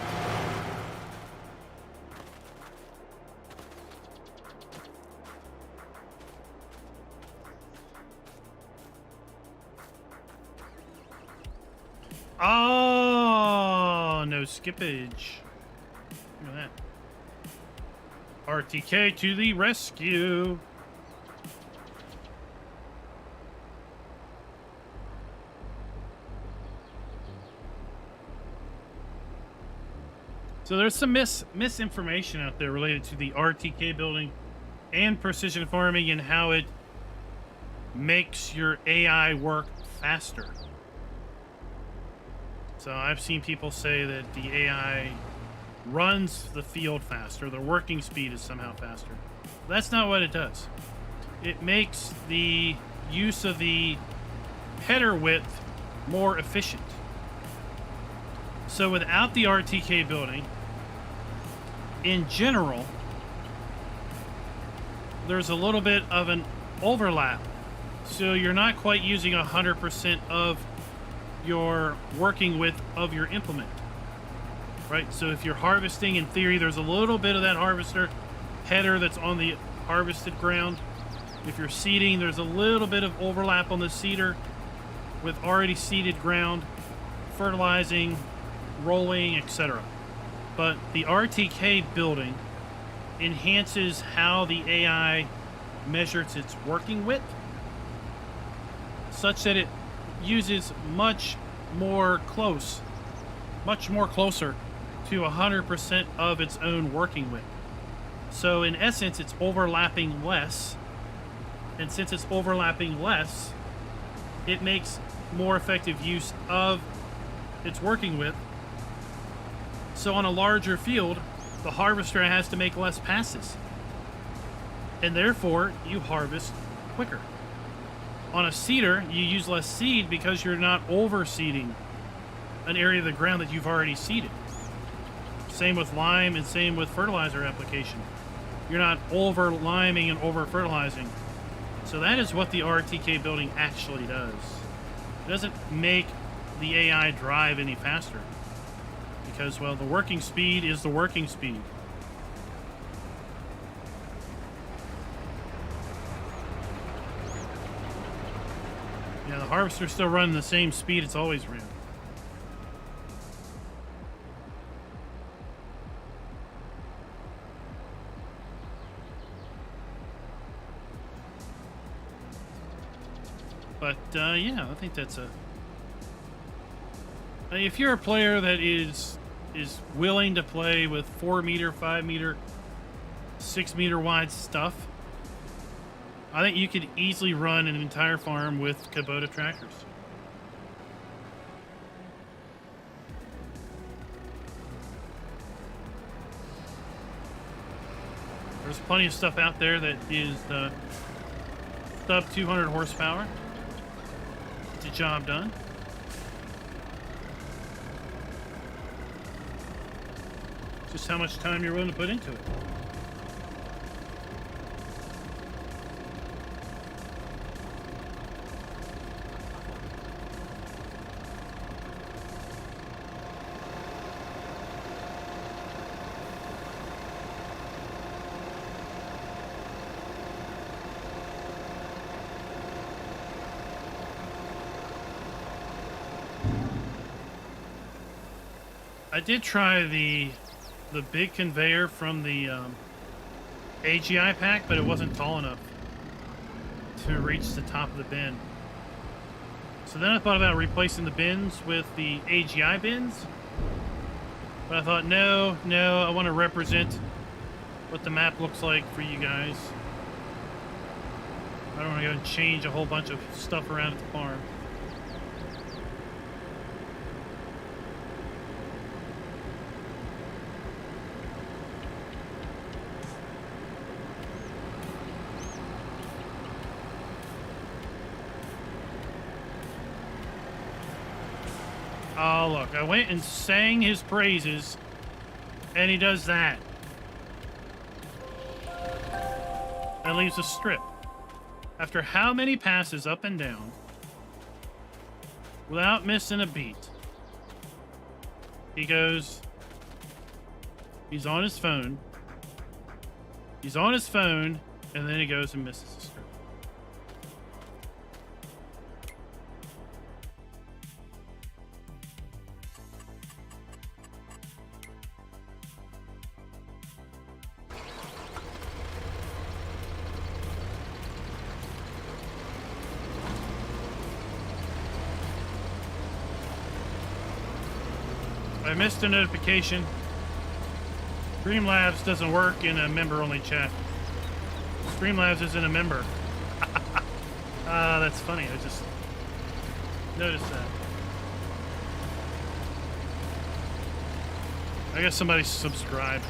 Oh, no skippage. Look at that. RTK to the rescue. So there's some misinformation out there related to the RTK building and precision farming and how it makes your AI work faster. So I've seen people say that the AI runs the field faster, the working speed is somehow faster. That's not what it does. It makes the use of the header width more efficient. So without the RTK building, in general, there's a little bit of an overlap. So you're not quite using 100% of your working width of your implement. Right? So if you're harvesting, in theory, there's a little bit of that harvester header that's on the harvested ground. If you're seeding, there's a little bit of overlap on the seeder with already seeded ground, fertilizing, rolling, etc. But the RTK building enhances how the AI measures its working width, such that it uses much more closer to 100% of its own working width. So in essence, it's overlapping less. And since it's overlapping less, it makes more effective use of its working width. So on a larger field, the harvester has to make less passes. And therefore, you harvest quicker. On a seeder, you use less seed because you're not over-seeding an area of the ground that you've already seeded. Same with lime and same with fertilizer application. You're not over-liming and over-fertilizing. So that is what the RTK building actually does. It doesn't make the AI drive any faster. Because, well, the working speed is the working speed. Yeah, the harvester's still running the same speed it's always ran. But, yeah, I think that's a... If you're a player that is willing to play with 4 meter, 5 meter, 6 meter wide stuff, I think you could easily run an entire farm with Kubota tractors. There's plenty of stuff out there that is sub 200 horsepower. It's a job done. Just how much time you're willing to put into it. I did try the big conveyor from the AGI pack, but it wasn't tall enough to reach the top of the bin. So then I thought about replacing the bins with the AGI bins, but I thought, no, I want to represent what the map looks like for you guys. I don't want to go and change a whole bunch of stuff around at the farm. Oh, look, I went and sang his praises, and he does that. And leaves a strip. After how many passes up and down, without missing a beat, he goes, he's on his phone, and then he goes and misses a strip. I missed a notification. Streamlabs doesn't work in a member-only chat. Streamlabs isn't a member. That's funny. I just noticed that. I guess somebody subscribed.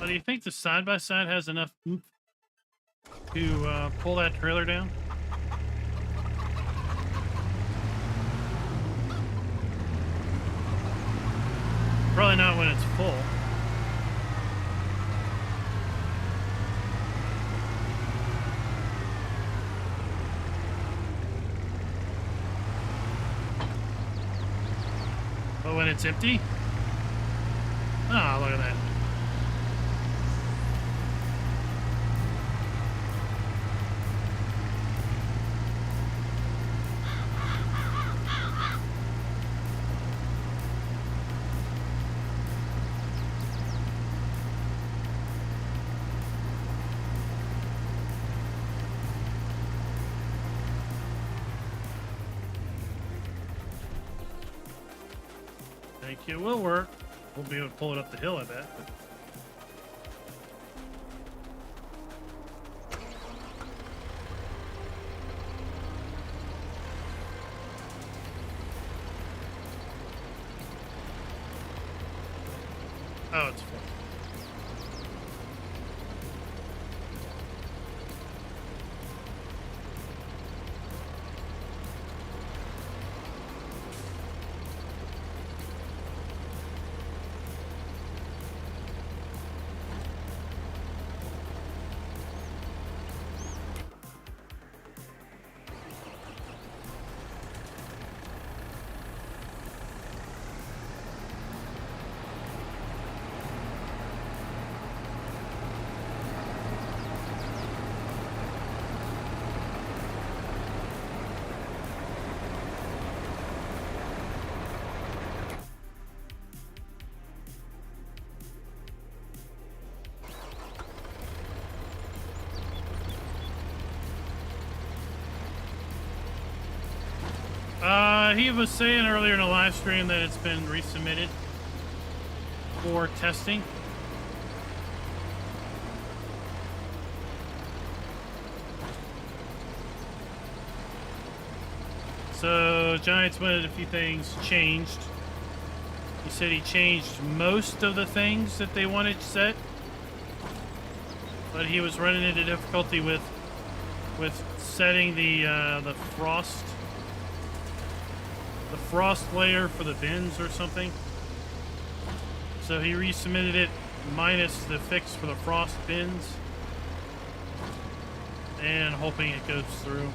Do you think the side-by-side has enough oomph to pull that trailer down? Probably not when it's full. But when it's empty? Oh, look at that. It will work. We'll be able to pull it up the hill, I bet. Oh, it's full. He was saying earlier in a live stream that it's been resubmitted for testing. So Giants wanted a few things changed. He said he changed most of the things that they wanted set, but he was running into difficulty with setting the frost layer for the bins or something. So he resubmitted it minus the fix for the frost bins and hoping it goes through.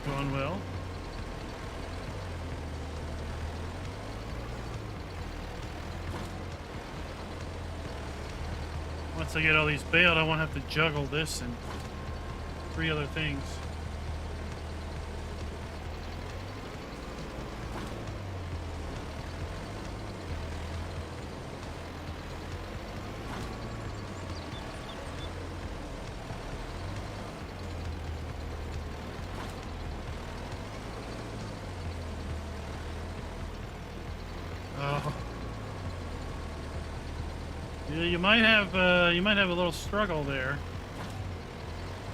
going well. Once I get all these baled, I won't have to juggle this and 3 other things. Oh. Yeah, you might have a little struggle there.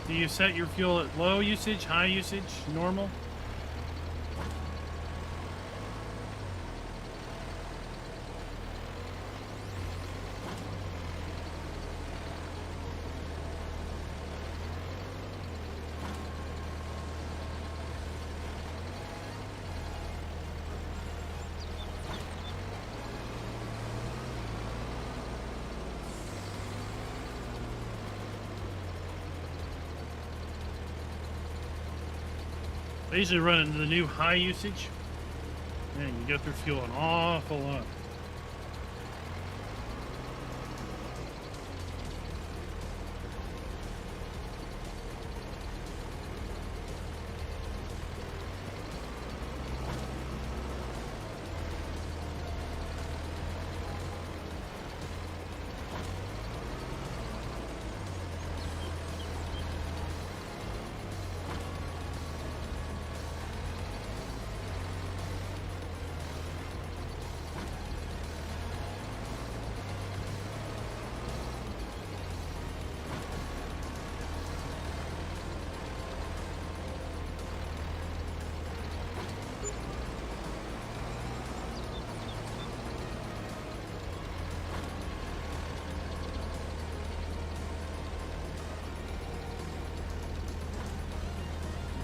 Do you set your fuel at low usage, high usage, normal? I usually run into the new high usage. Man, you go through fuel an awful lot.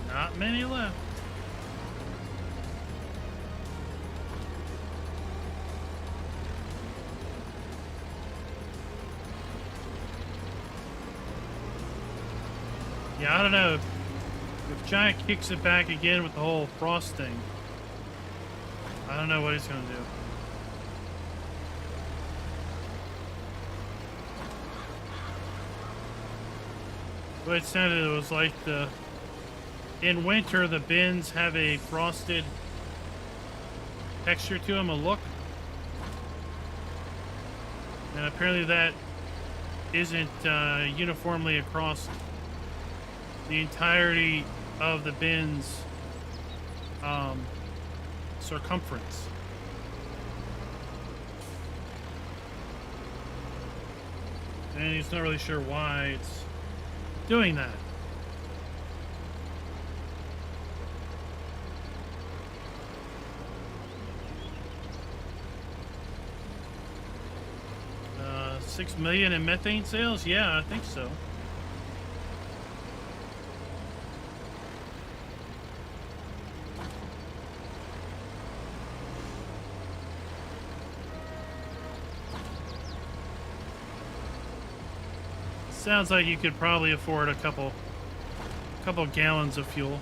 Not many left. Yeah, I don't know. If Giant kicks it back again with the whole frost thing, I don't know what he's going to do. The way it sounded, it was like in winter, the bins have a frosted texture to them, a look. And apparently that isn't uniformly across the entirety of the bin's circumference. And he's not really sure why it's doing that. $6 million in methane sales? Yeah, I think so. Sounds like you could probably afford a couple gallons of fuel.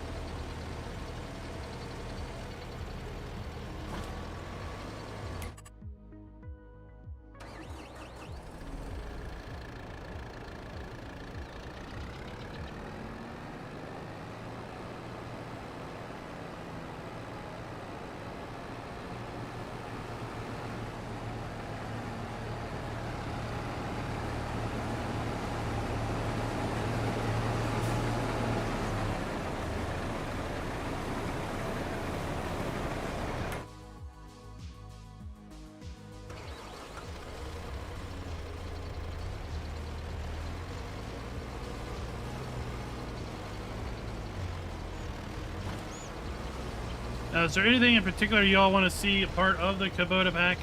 Is there anything in particular you all want to see a part of the Kubota pack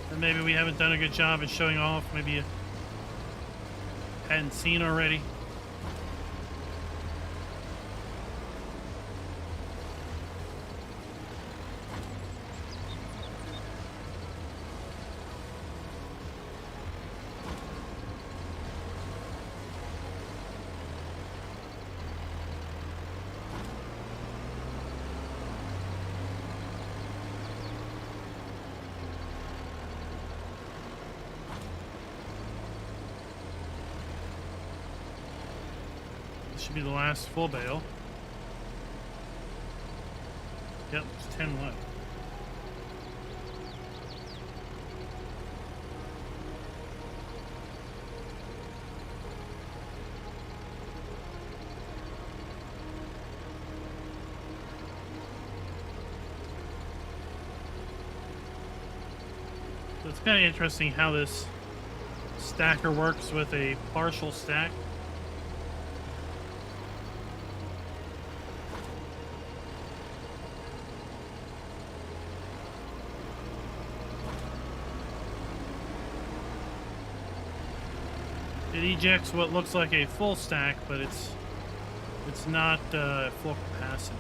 that maybe we haven't done a good job at showing off? Maybe you hadn't seen already? should be the last full bale. Yep, it's 10 left. So it's kind of interesting how this stacker works with a partial stack. It ejects what looks like a full stack, but it's not full capacity.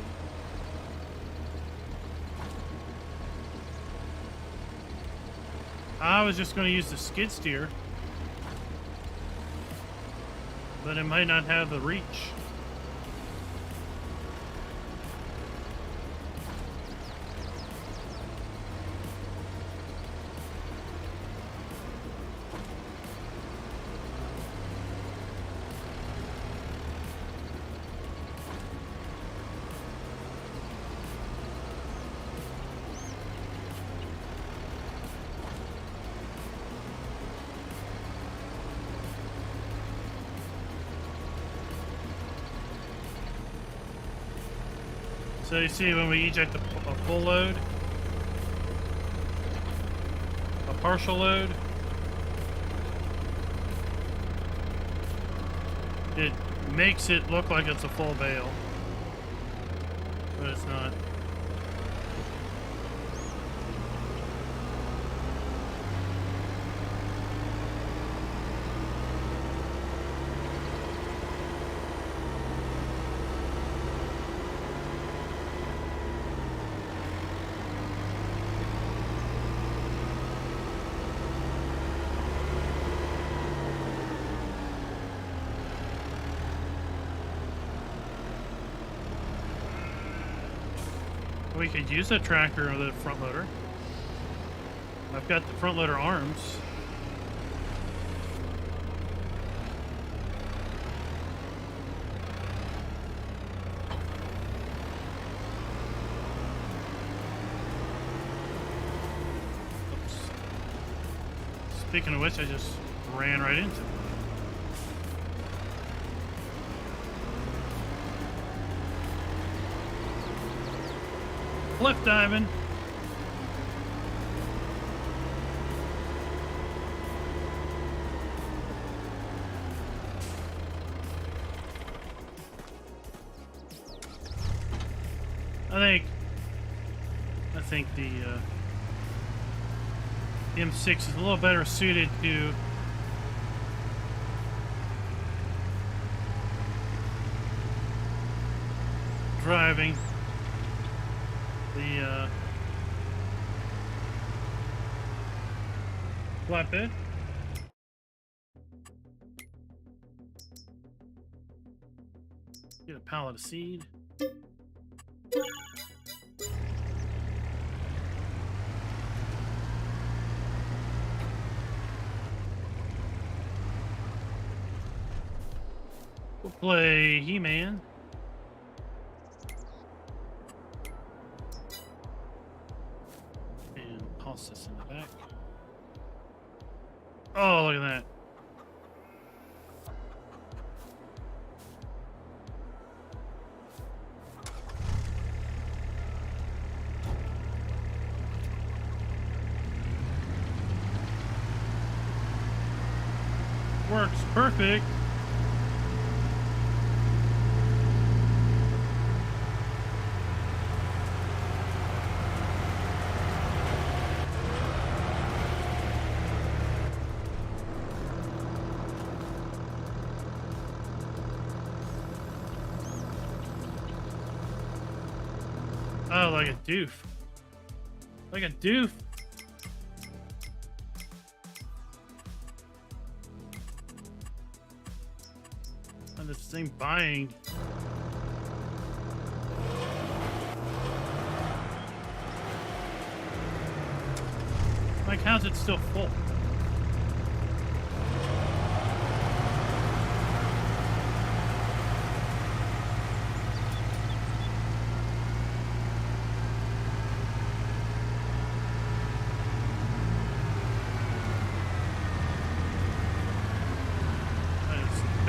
I was just going to use the skid steer, but it might not have the reach. So you see when we eject a full load, a partial load, it makes it look like it's a full bale, but it's not. We could use a tractor or the front loader. I've got the front loader arms. Oops. Speaking of which, I just ran right into it. Cliff diving. I think the M6 is a little better suited to driving the flatbed. Get a pallet of seed. We'll play He-Man. Toss this in the back. Oh, look at that. Works perfect. Oh, like a doof. Like a doof. And this thing buying. Like, how's it still full?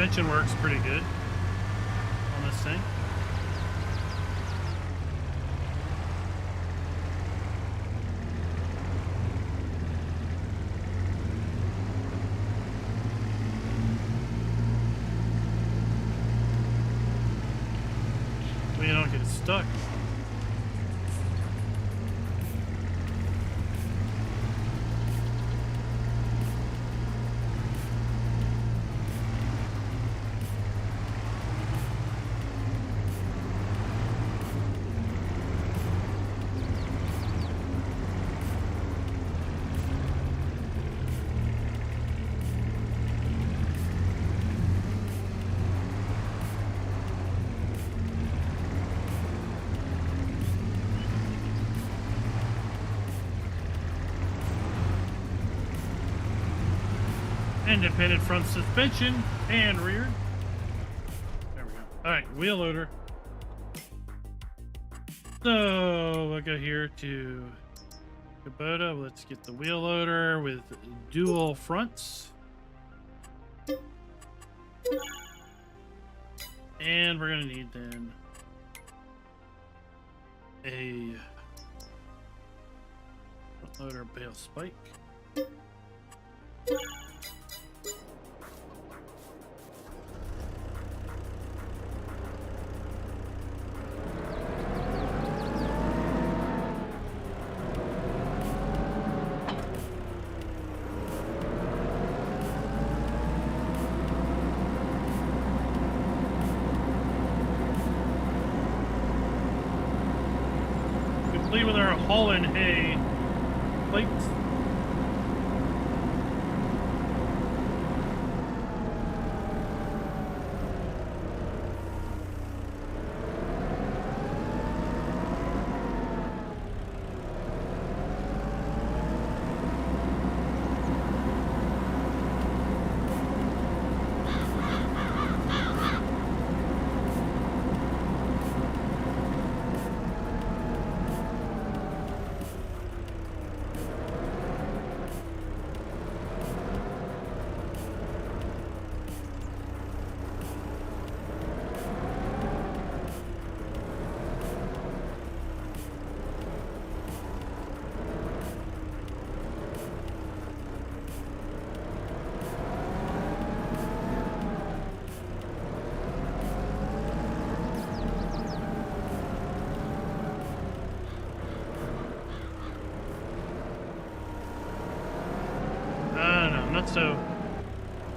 suspension works pretty good on this thing. We don't get stuck. Independent front suspension and rear. There we go. All right, wheel loader. So we'll go here to Kubota. Let's get the wheel loader with dual fronts. And we're gonna need then a front loader Bale spike. Complete with our hauling hay plates.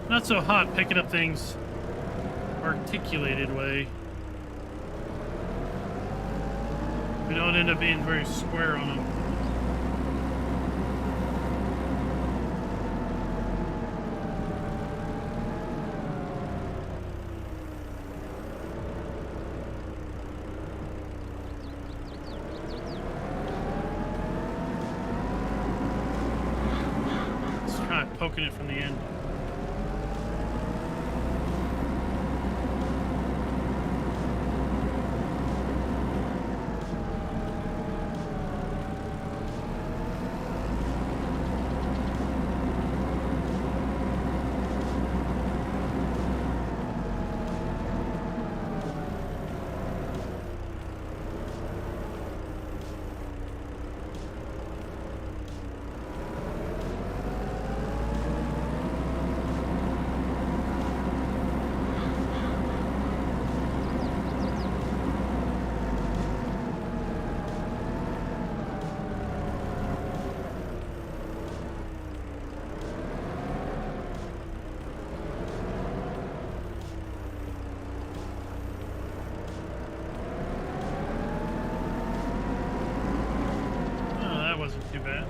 Not so hot picking up things articulated way. We don't end up being very square on them. Just kind of poking it from the end. Too bad.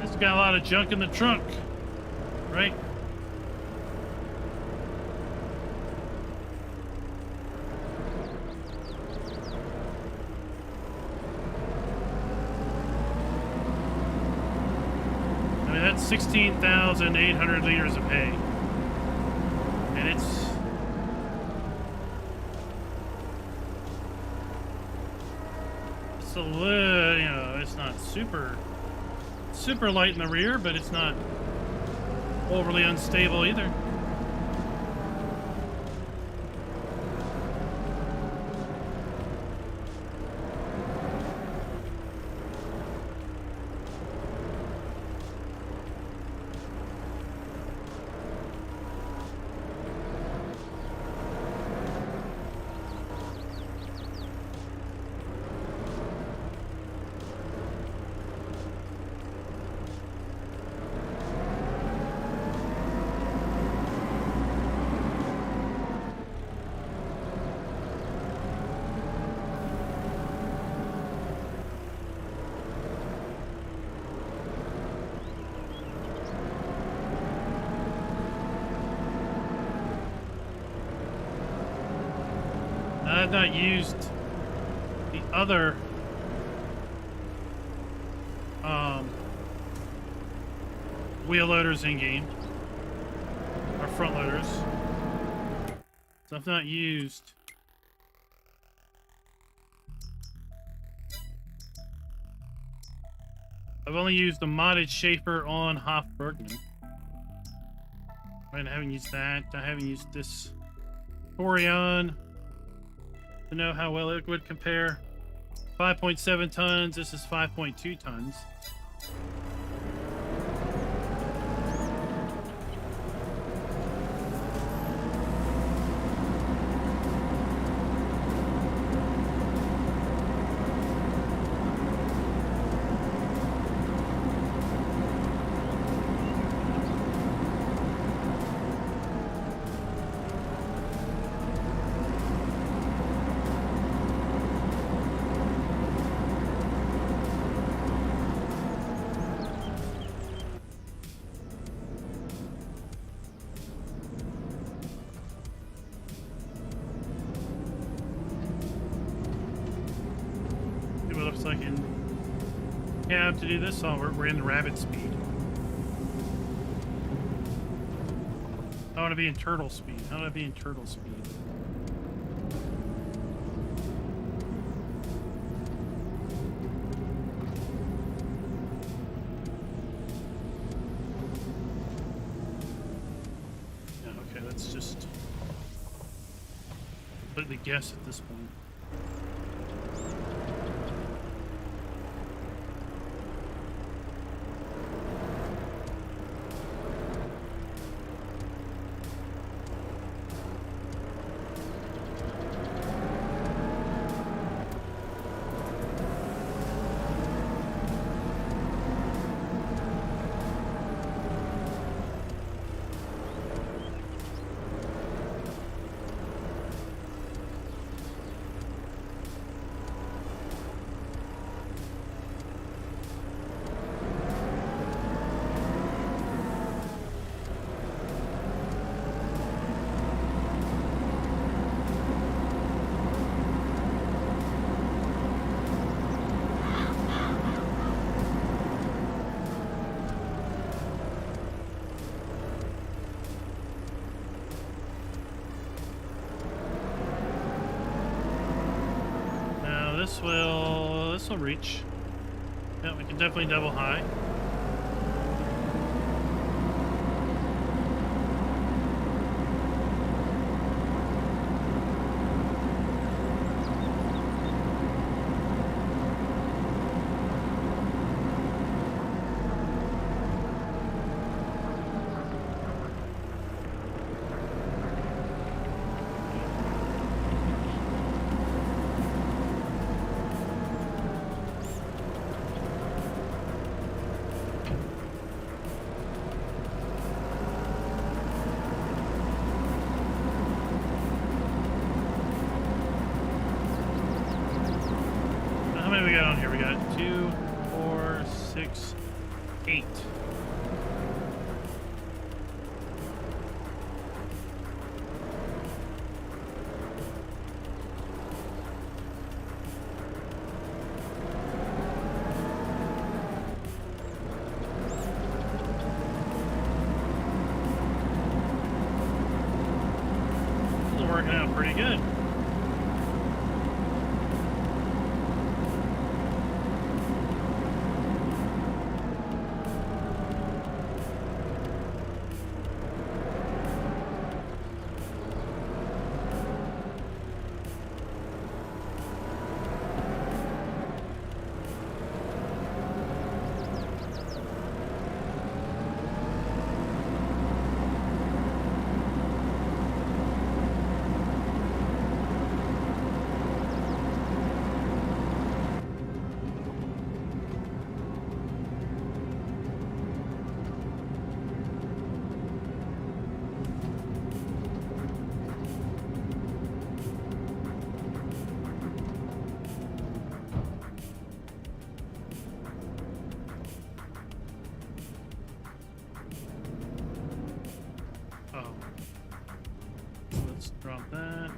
It's got a lot of junk in the trunk, right? got 16,800 liters of hay. And it's a little, you know, it's not super light in the rear, but it's not overly unstable either. I've not used the other wheel loaders in game, or front loaders. So I've not used I've only used the modded Schaefer on Hoff Bergman. I haven't used that. I haven't used this Orion to know how well it would compare. 5.7 tons. This is 5.2 tons. Like in cab to do this. Oh, we're in rabbit speed. I want to be in turtle speed. How do I be in turtle speed? Yeah, okay, let's just completely guess at this point. This will reach. Yeah, we can definitely double high. We got on here? We got 2, 4, 6, 8. working out pretty good. Drop that.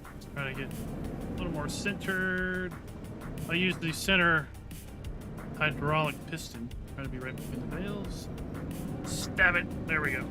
Let's try to get a little more centered. I use the center hydraulic piston. Try to be right between the bales. Stab it. There we go.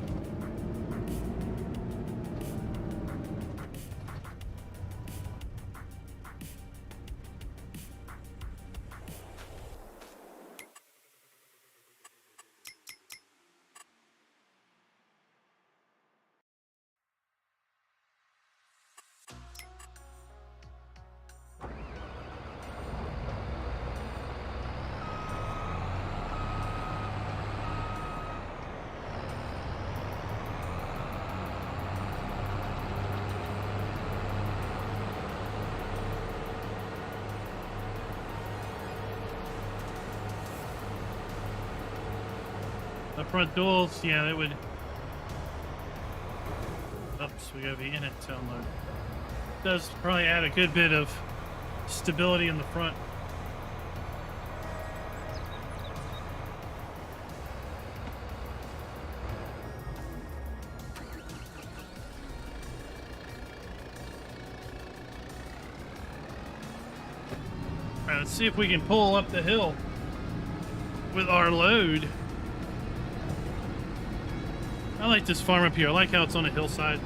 The front duals, yeah, that would. Oops, we gotta be in it to unload. Does probably add a good bit of stability in the front. All right, let's see if we can pull up the hill with our load. I like this farm up here. I like how it's on a hillside.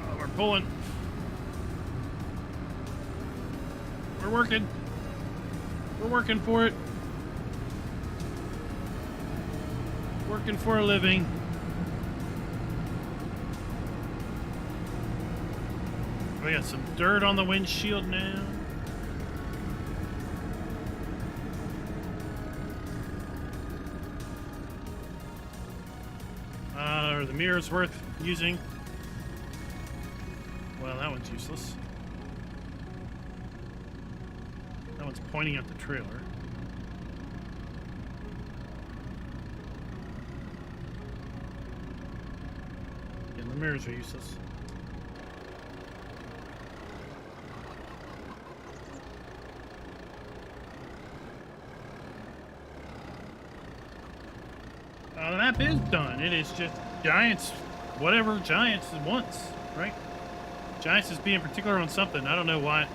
Oh, we're pulling. We're working. We're working for it. Working for a living. We got some dirt on the windshield now. Are the mirrors worth using? Well, that one's useless. That one's pointing at the trailer. The mirrors are useless. The map is done. It is just Giants, whatever Giants wants, right? Giants is being particular on something. I don't know why,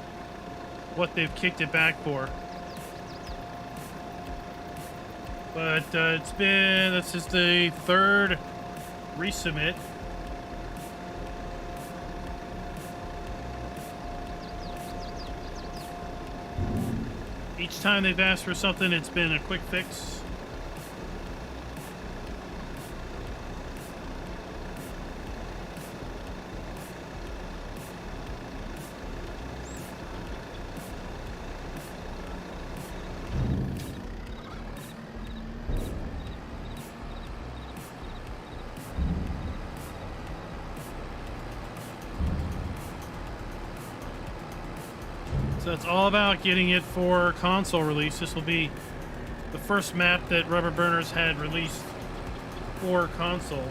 what they've kicked it back for. But it's been, this is the third resubmit. Each time they've asked for something, it's been a quick fix. So it's all about getting it for console release. This will be the first map that Rubber Burners had released for console.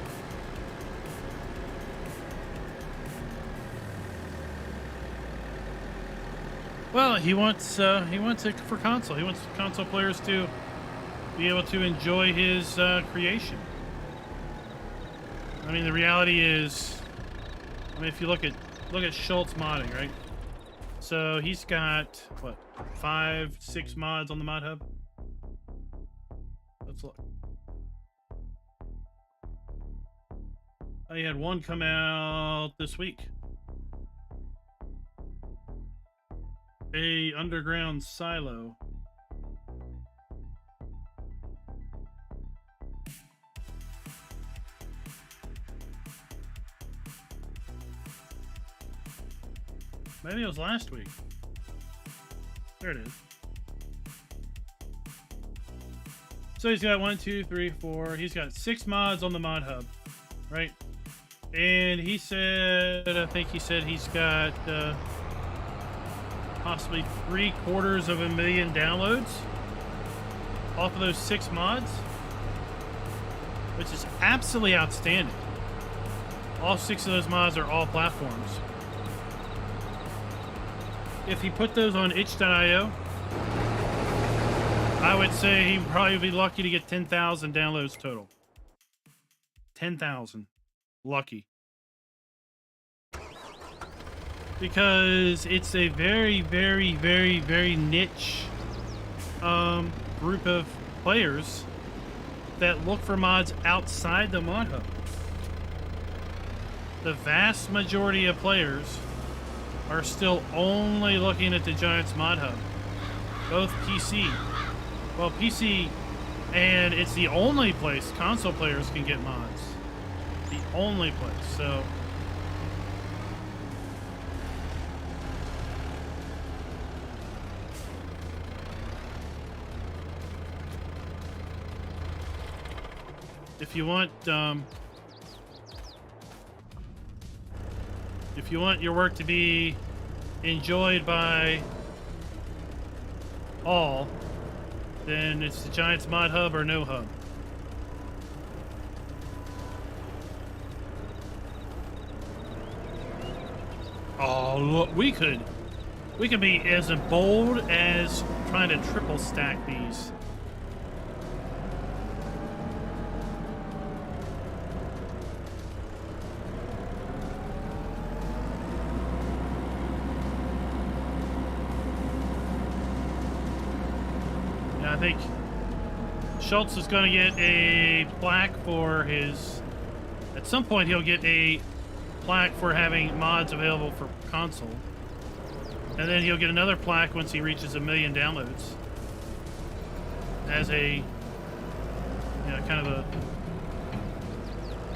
Well, he wants it for console. He wants console players to be able to enjoy his creation. I mean, the reality is, I mean, if you look at Schultz modding, right? So he's got what, 5, 6 mods on the mod hub. Let's look. He had one come out this week. A underground silo. Maybe it was last week. There it is. So he's got 1, 2, 3, 4. He's got 6 mods on the mod hub, right? And he said, I think he said he's got possibly 750,000 downloads off of those 6 mods, which is absolutely outstanding. All 6 of those mods are all platforms. If he put those on itch.io, I would say he'd probably be lucky to get 10,000 downloads total. 10,000. Lucky. Because it's a very, very, very, very niche group of players that look for mods outside the mod hub. The vast majority of players are still only looking at the Giants mod hub. Both PC. Well, PC, and it's the only place console players can get mods. The only place, so... If you want your work to be enjoyed by all, then it's the Giants mod hub or no hub. Oh, look, we could be as bold as trying to triple stack these. I think Schultz is going to get a plaque for his... At some point, he'll get a plaque for having mods available for console. And then he'll get another plaque once he reaches 1 million downloads. As a, you know, kind of a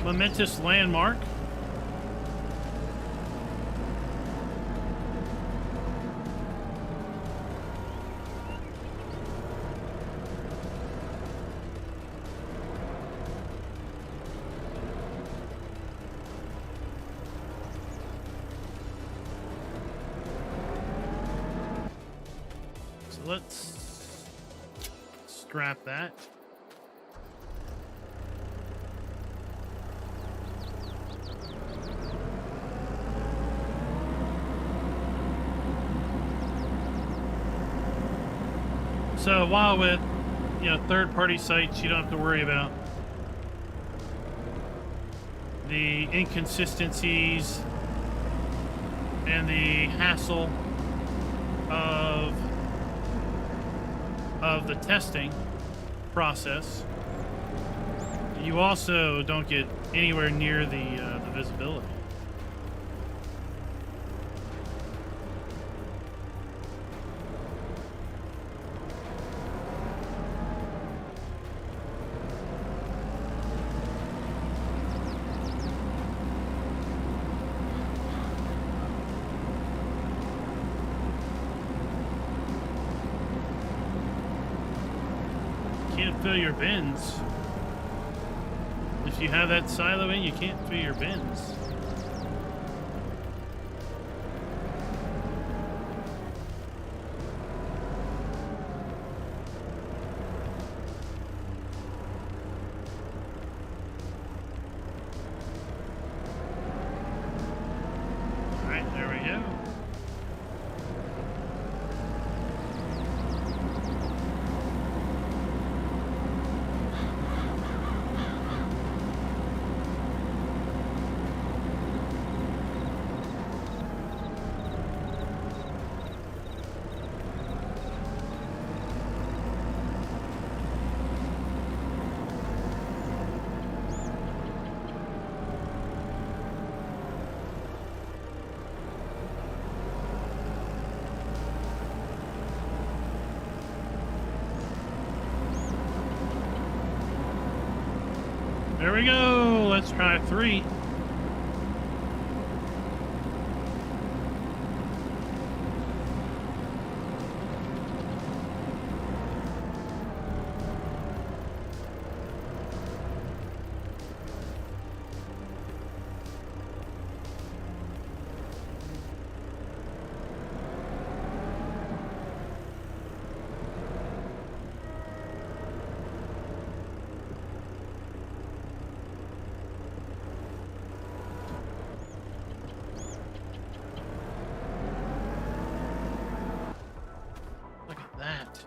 momentous landmark. Let's scrap that. So while with, you know, third-party sites, you don't have to worry about the inconsistencies and the hassle of the testing process. You also don't get anywhere near the visibility. Fill your bins. If you have that silo in, you can't fill your bins. All right, there we go. There we go. Let's try 3. That.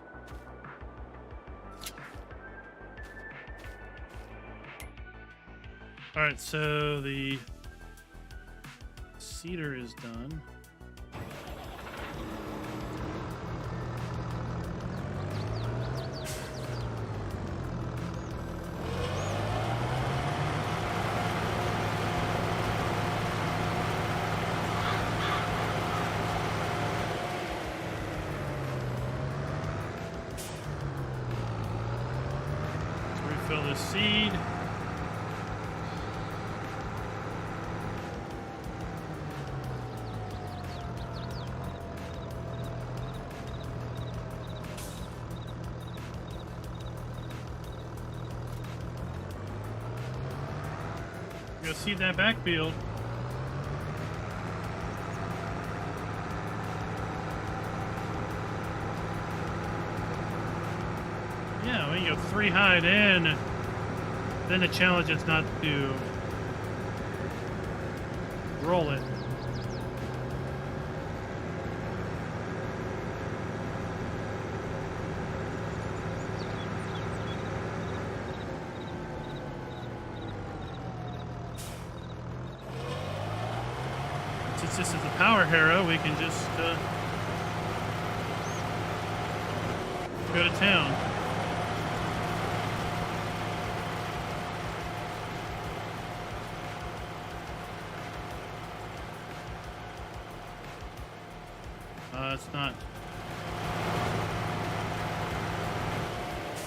All right, so the cedar is done. Refill the seed. Go seed that backfield. Yeah, when you go 3 high in, then the challenge is not to roll it. Since this is the power harrow, we can just go to town. It's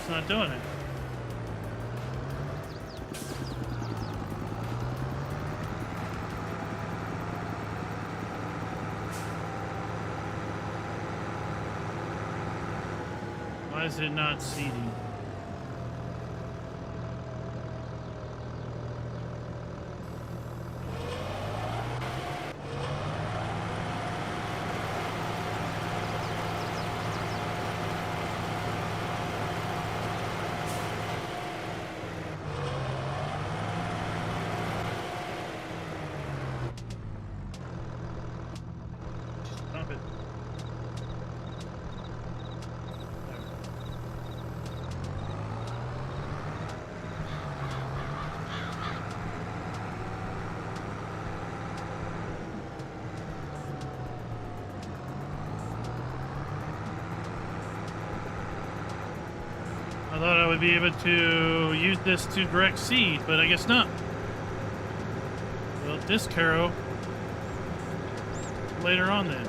not doing it. Why is it not seeding? Stop it. I thought I would be able to use this to direct seed, but I guess not. Well, disc harrow later on then.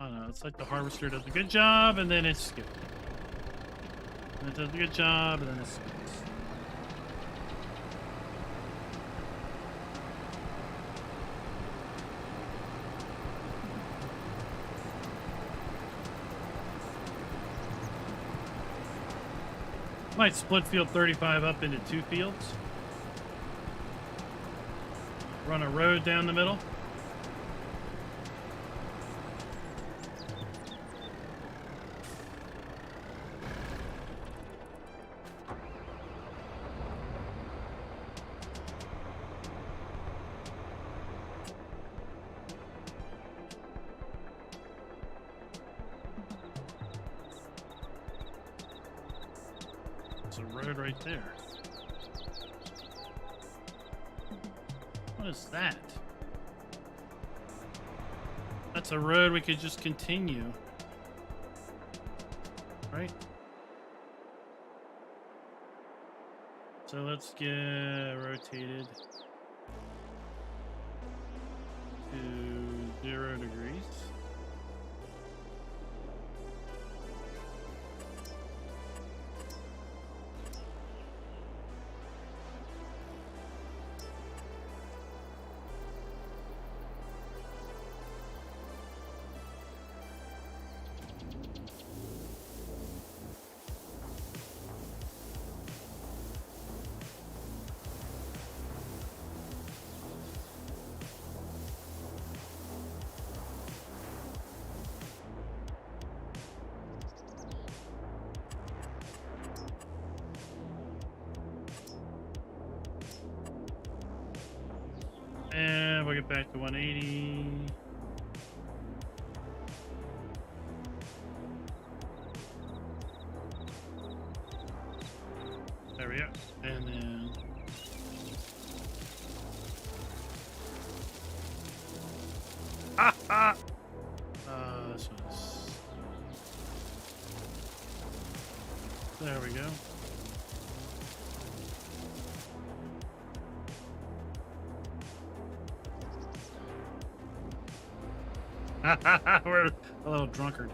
I don't know, it's like the harvester does a good job and then it's skipped. And it does a good job and then it's skipped. Might split field 35 up into 2 fields. Run a road down the middle. A road right there. What is that? That's a road we could just continue, right? So let's get rotated to 0 degrees. And we'll get back to 180. There we go. And then this was, there we go. We're a little drunkard.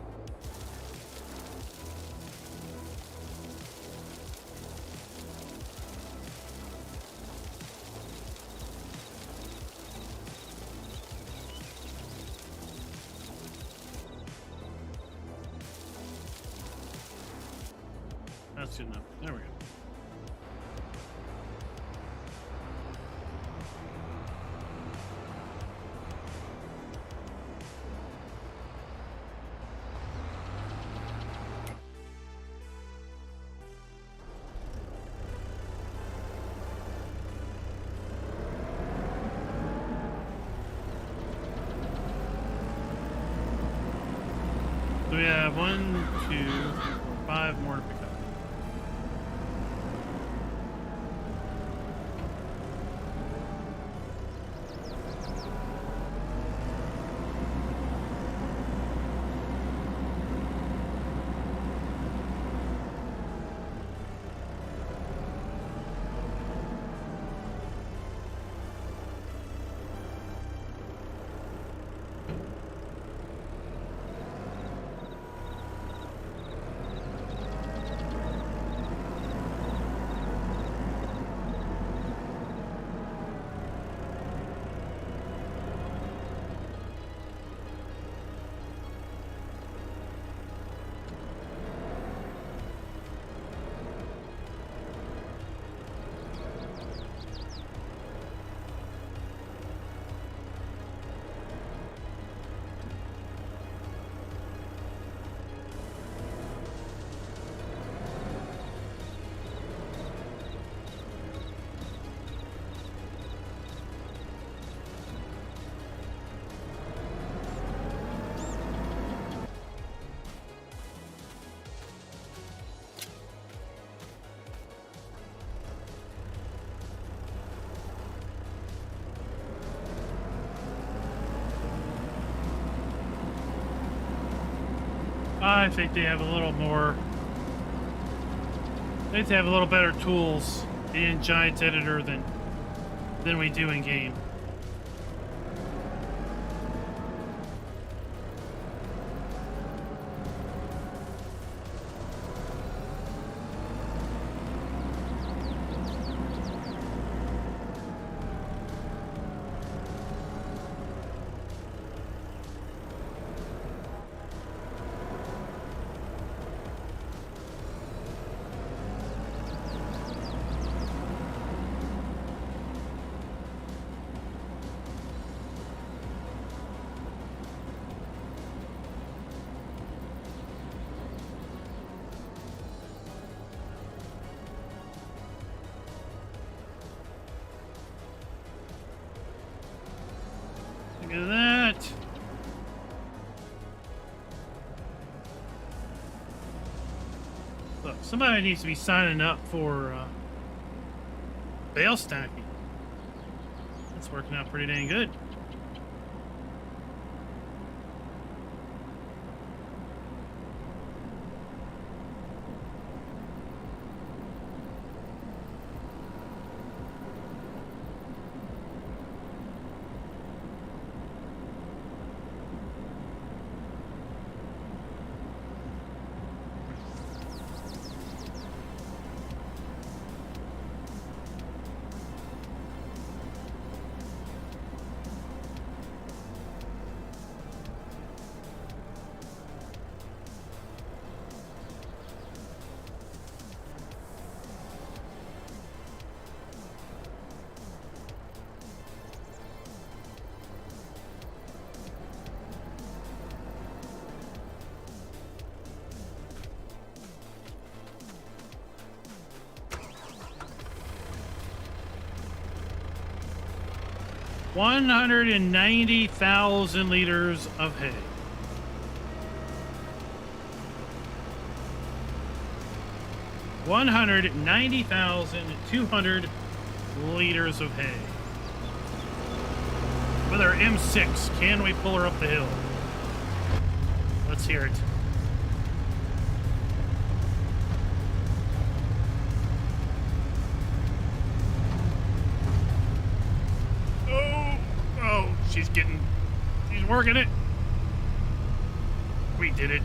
That's good enough. There we go. So we have 1, 2, 5 more to pick up. I think they have a little more. They have a little better tools in Giants Editor than we do in game. Look at that. Look, somebody needs to be signing up for Bale stacking. That's working out pretty dang good. 190,000 liters of hay. $190,200 liters of hay. With our M6, can we pull her up the hill? Let's hear it. Oh, she's working it. We did it.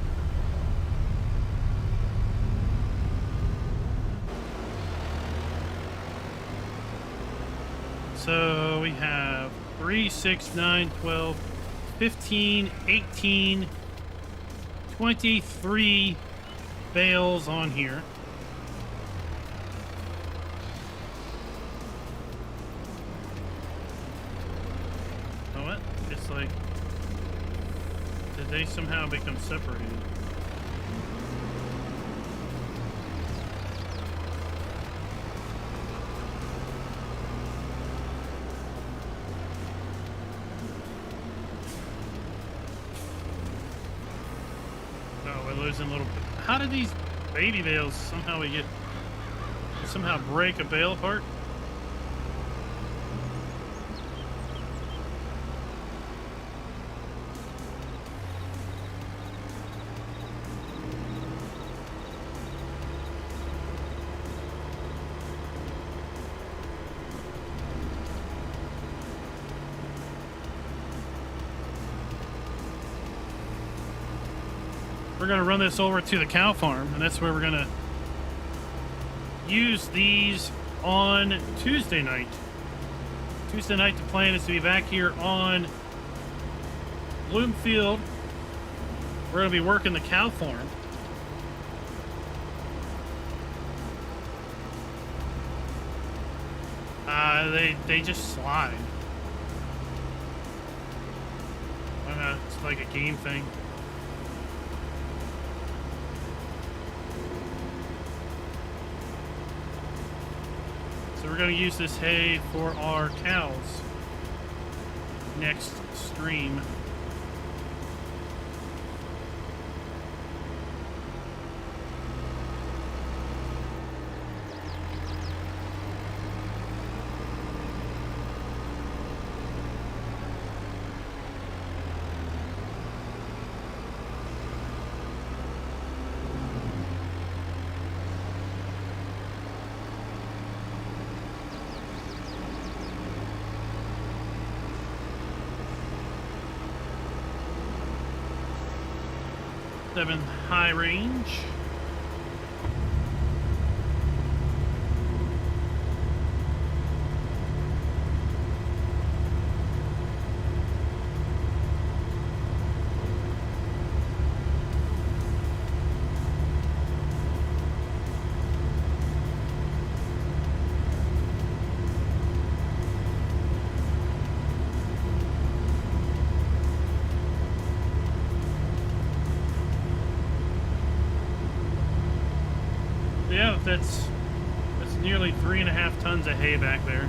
So we have 3, 6, 9, 12, 15, 18, 23 bales on here. Oh, what? It's like, did they somehow become separated? Losing little. How did these baby bales somehow break a bale apart? We're going to run this over to the cow farm, and that's where we're going to use these on Tuesday night. Tuesday night, the plan is to be back here on Bloomfield. We're going to be working the cow farm. They just slide. I don't know, it's like a game thing. So we're going to use this hay for our cows next stream. High range. Yeah, that's nearly 3.5 tons of hay back there.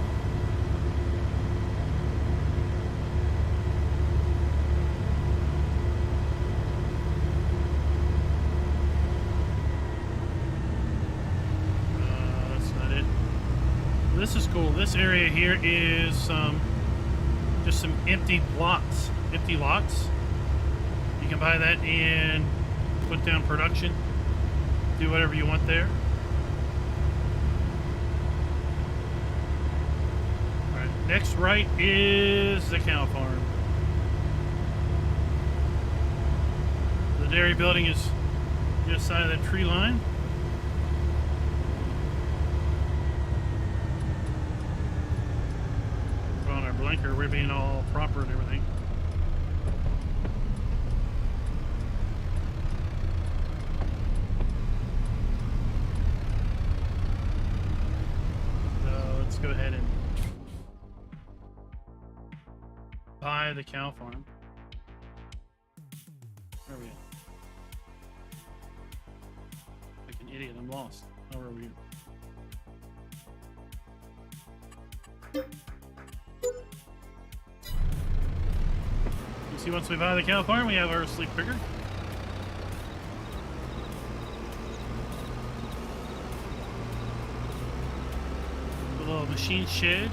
That's not it. This is cool. This area here is just some empty lots. Empty lots. You can buy that and put down production. Do whatever you want there. Next right is the cow farm. The dairy building is just side of the tree line. Put on our blinker, we're being all proper and everything. So let's go ahead and buy the cow farm. Where are we at? Like an idiot, I'm lost. Where are we? See, once we buy the cow farm, we have our sleep trigger. A little machine shed.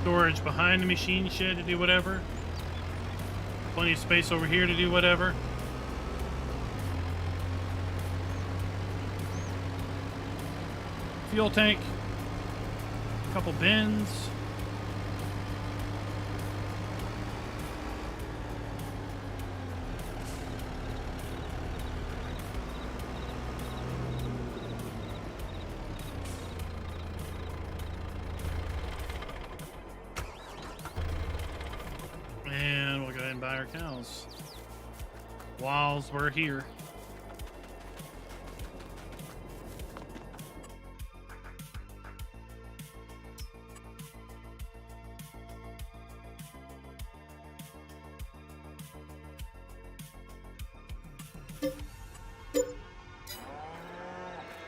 Storage behind the machine shed to do whatever. Plenty of space over here to do whatever. Fuel tank. A couple bins. And we'll go ahead and buy our cows whilst we're here.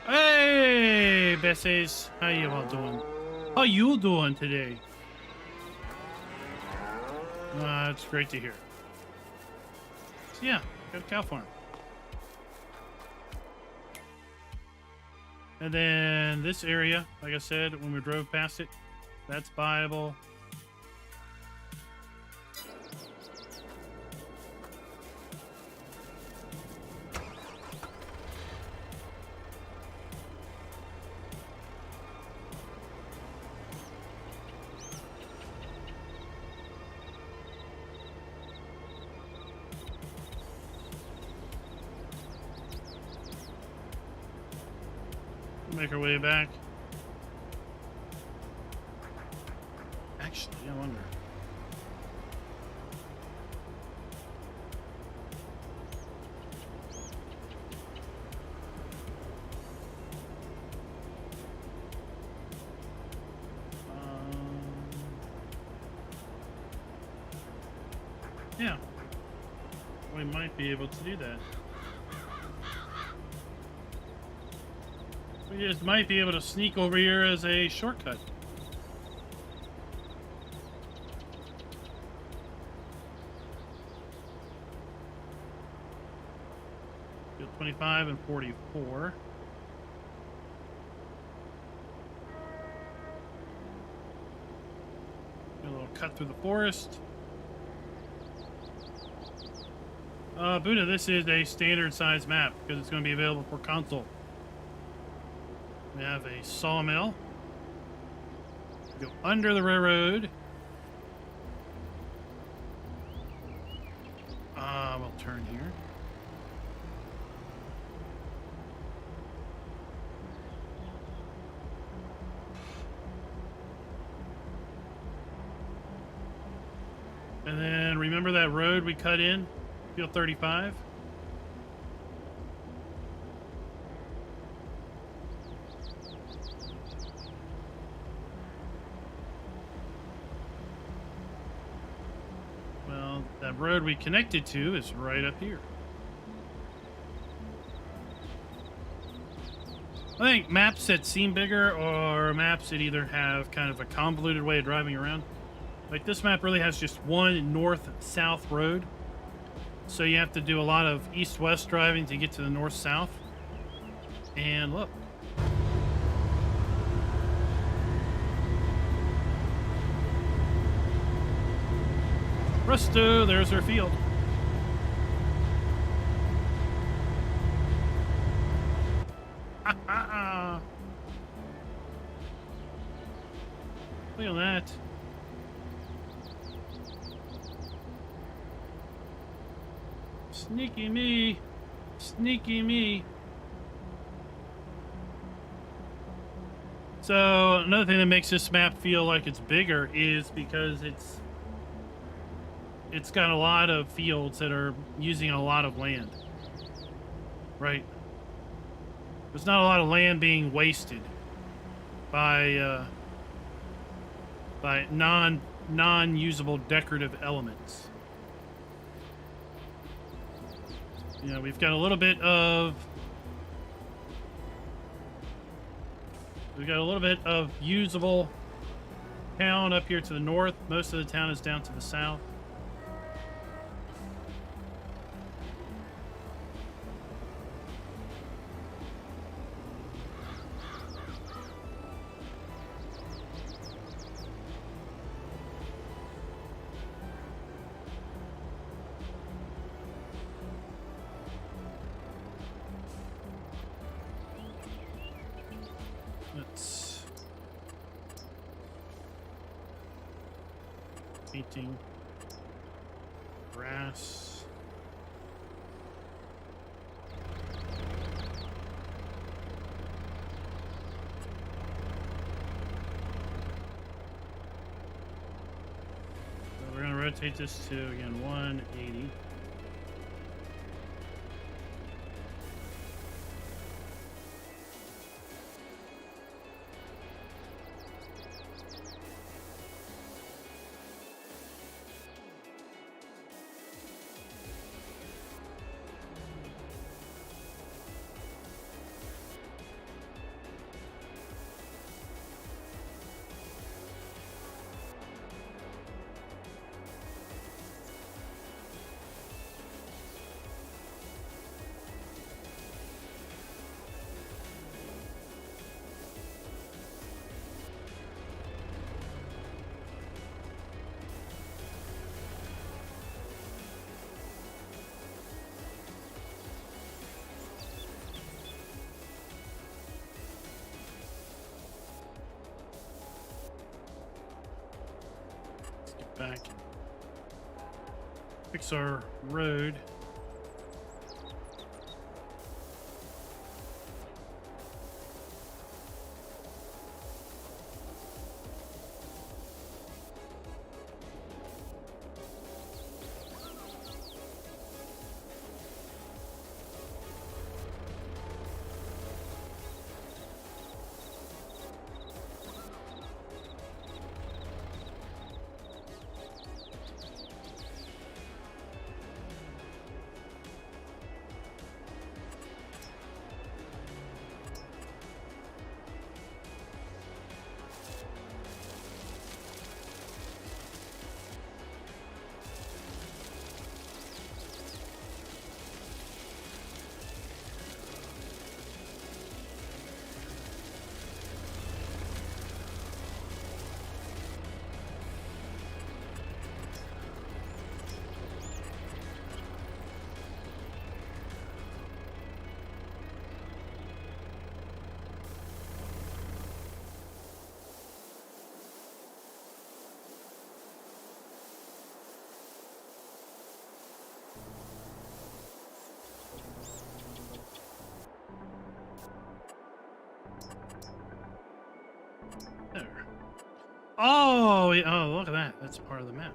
Hey, Bessies, how you all doing? How you doing today? It's great to hear. So yeah, got a cow farm. And then this area, like I said, when we drove past it, that's buyable. Make our way back. Actually, I wonder. Yeah, we might be able to do that. We just might be able to sneak over here as a shortcut. Field 25 and 44. A little cut through the forest. Buddha, this is a standard size map because it's going to be available for console. We have a sawmill. Go under the railroad. We'll turn here. And then remember that road we cut in? Field 35. Well, that road we connected to is right up here. I think maps that seem bigger or maps that either have kind of a convoluted way of driving around. Like this map really has just one north-south road. So you have to do a lot of east-west driving to get to the north-south. And look. Presto, there's our field. Look at that. Sneaky me. Sneaky me. So, another thing that makes this map feel like it's bigger is because it's got a lot of fields that are using a lot of land. Right? There's not a lot of land being wasted by non-usable decorative elements. You know, we've got a little bit of usable town up here to the north. Most of the town is down to the south. painting, grass. So we're going to rotate this to, again, 180. Back and fix our road. There. Oh, oh, look at that. That's part of the map.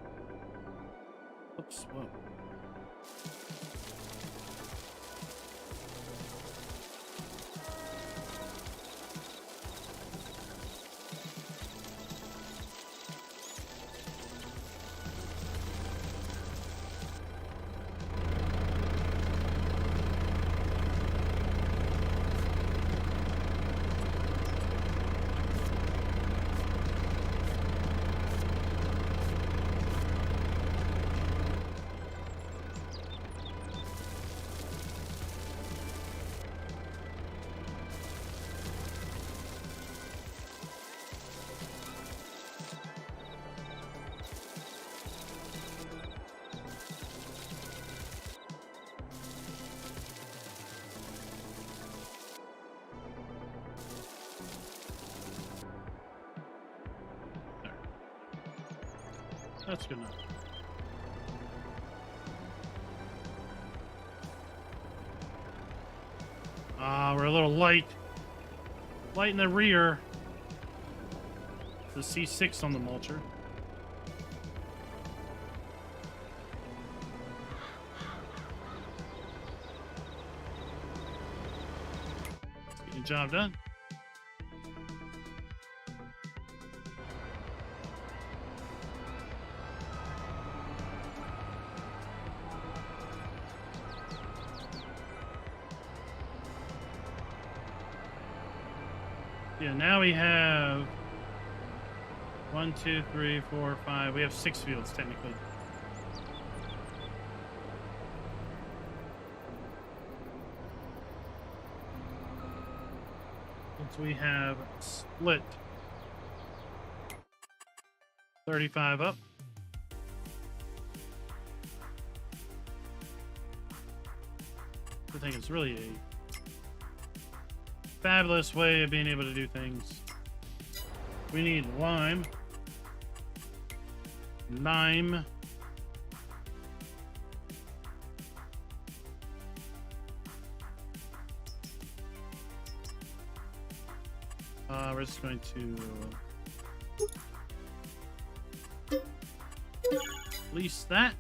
Oops, whoa. That's good enough. We're a little light. Light in the rear. The C6 on the mulcher. Get the job done. Yeah, now we have 1, 2, 3, 4, 5. We have 6 fields technically. Since we have split 35 up. I think it's really a fabulous way of being able to do things. We need lime. lime. We're just going to release that.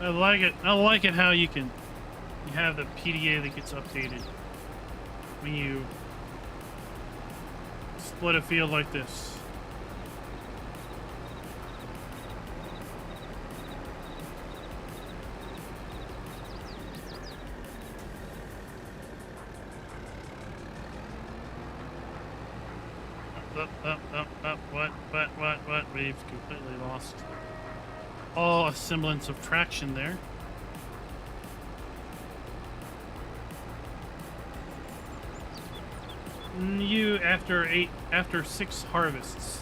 I like it. I like it how you have the PDA that gets updated when you split a field like this. What? We've completely lost all a semblance of traction there. You after 6 harvests.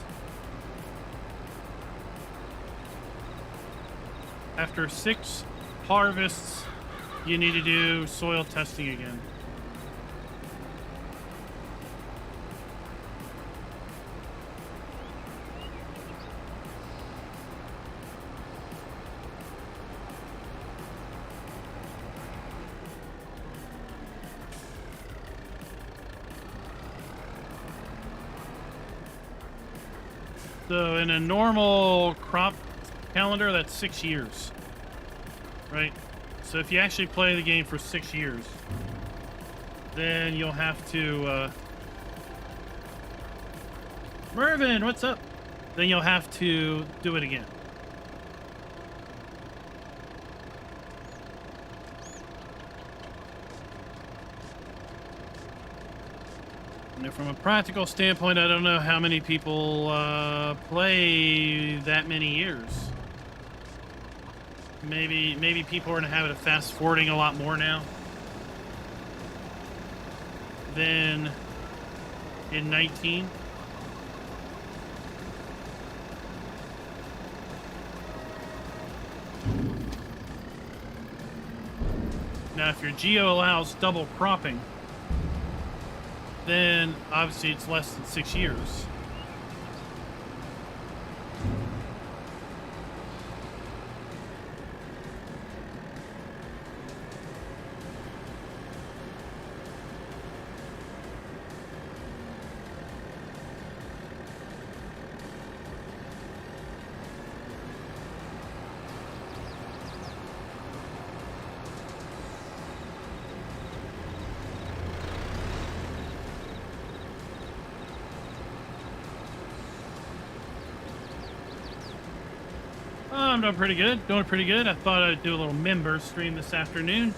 After 6 harvests, you need to do soil testing again. So in a normal crop calendar, that's 6 years, right? So if you actually play the game for 6 years, then you'll have to, Mervin, what's up? Then you'll have to do it again. And from a practical standpoint, I don't know how many people play that many years. Maybe people are in the habit of fast forwarding a lot more now than in 19. Now, if your geo allows double cropping, then obviously it's less than 6 years. I'm doing pretty good. Doing pretty good. I thought I'd do a little member stream this afternoon,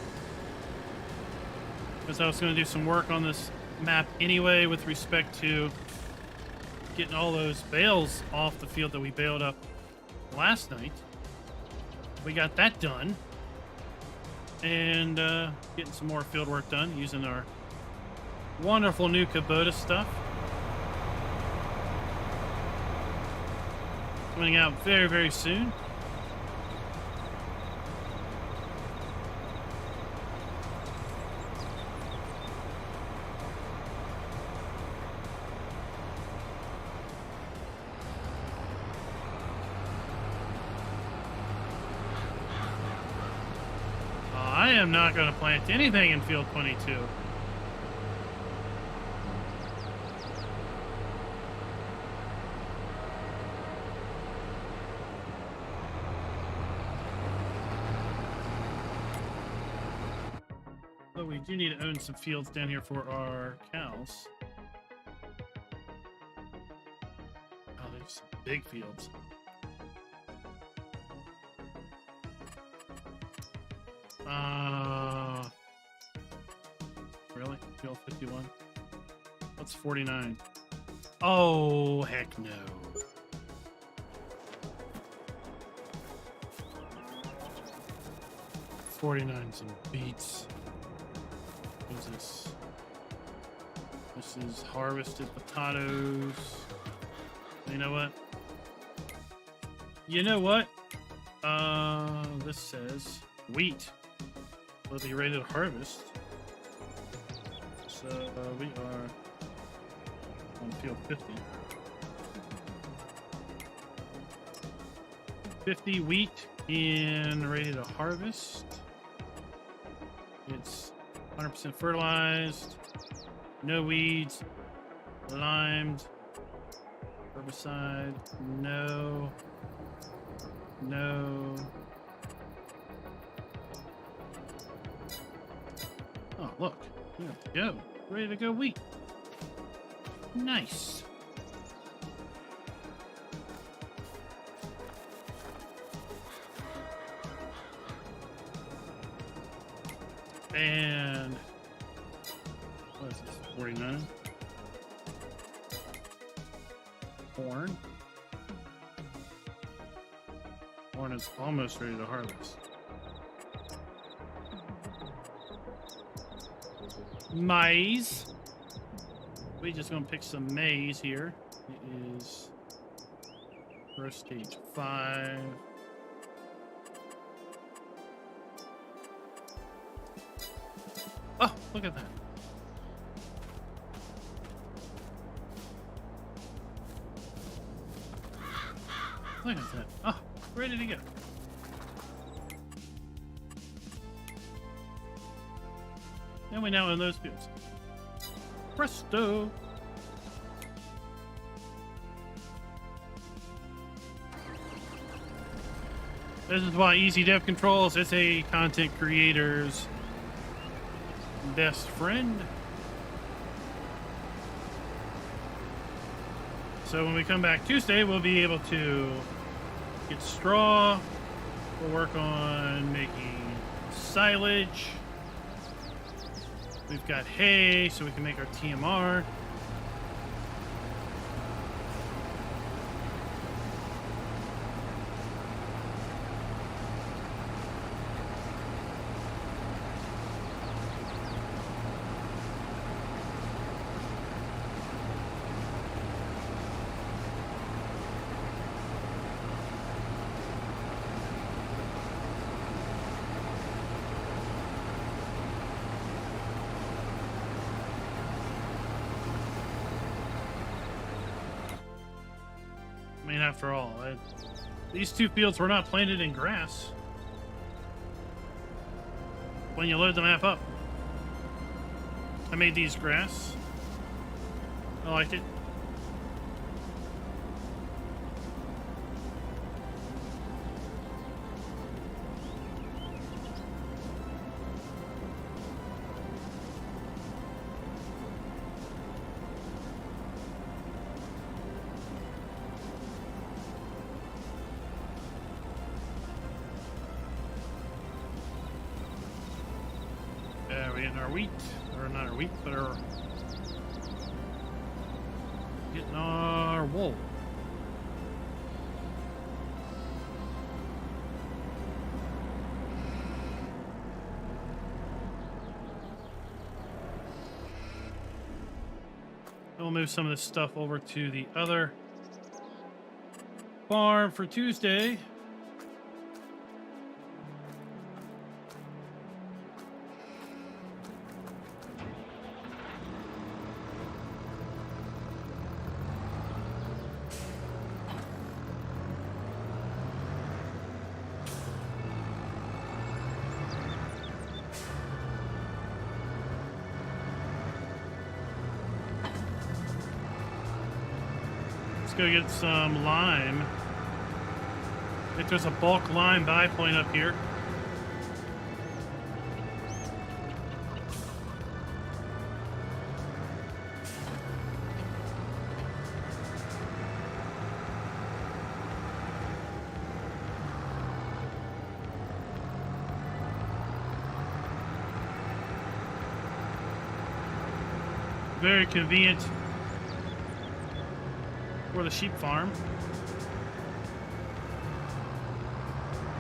because I was going to do some work on this map anyway with respect to getting all those bales off the field that we baled up last night. We got that done. And getting some more field work done using our wonderful new Kubota stuff. Coming out very, very soon. I am not going to plant anything in field 22. But we do need to own some fields down here for our cows. Oh, there's some big fields. Really? Field 51? What's 49? Oh, heck no. '49's some beets. What's this? This is harvested potatoes. You know what? You know what? This says wheat will be ready to harvest. So we are on field 50. 50 wheat and ready to harvest. It's 100% fertilized, no weeds, limed, herbicide, no. Oh, look, we have to go. Ready to go wheat. Nice. And what is this? 49. Corn. Corn is almost ready to harvest. Maize. We're just gonna pick some maize here. It is first stage 5. Oh, look at that. Look at that. Oh, ready to go. And we now own those fields. Presto. This is why Easy Dev Controls is a content creator's best friend. So when we come back Tuesday, we'll be able to get straw. We'll work on making silage. We've got hay, so we can make our TMR. I mean, after all, these two fields were not planted in grass when you load the map up. I made these grass. I liked it. We're getting our wheat, or not our wheat, but our getting our wool. We'll move some of this stuff over to the other farm for Tuesday. Let's go get some lime. I think there's a bulk lime buy point up here. Very convenient for the sheep farm.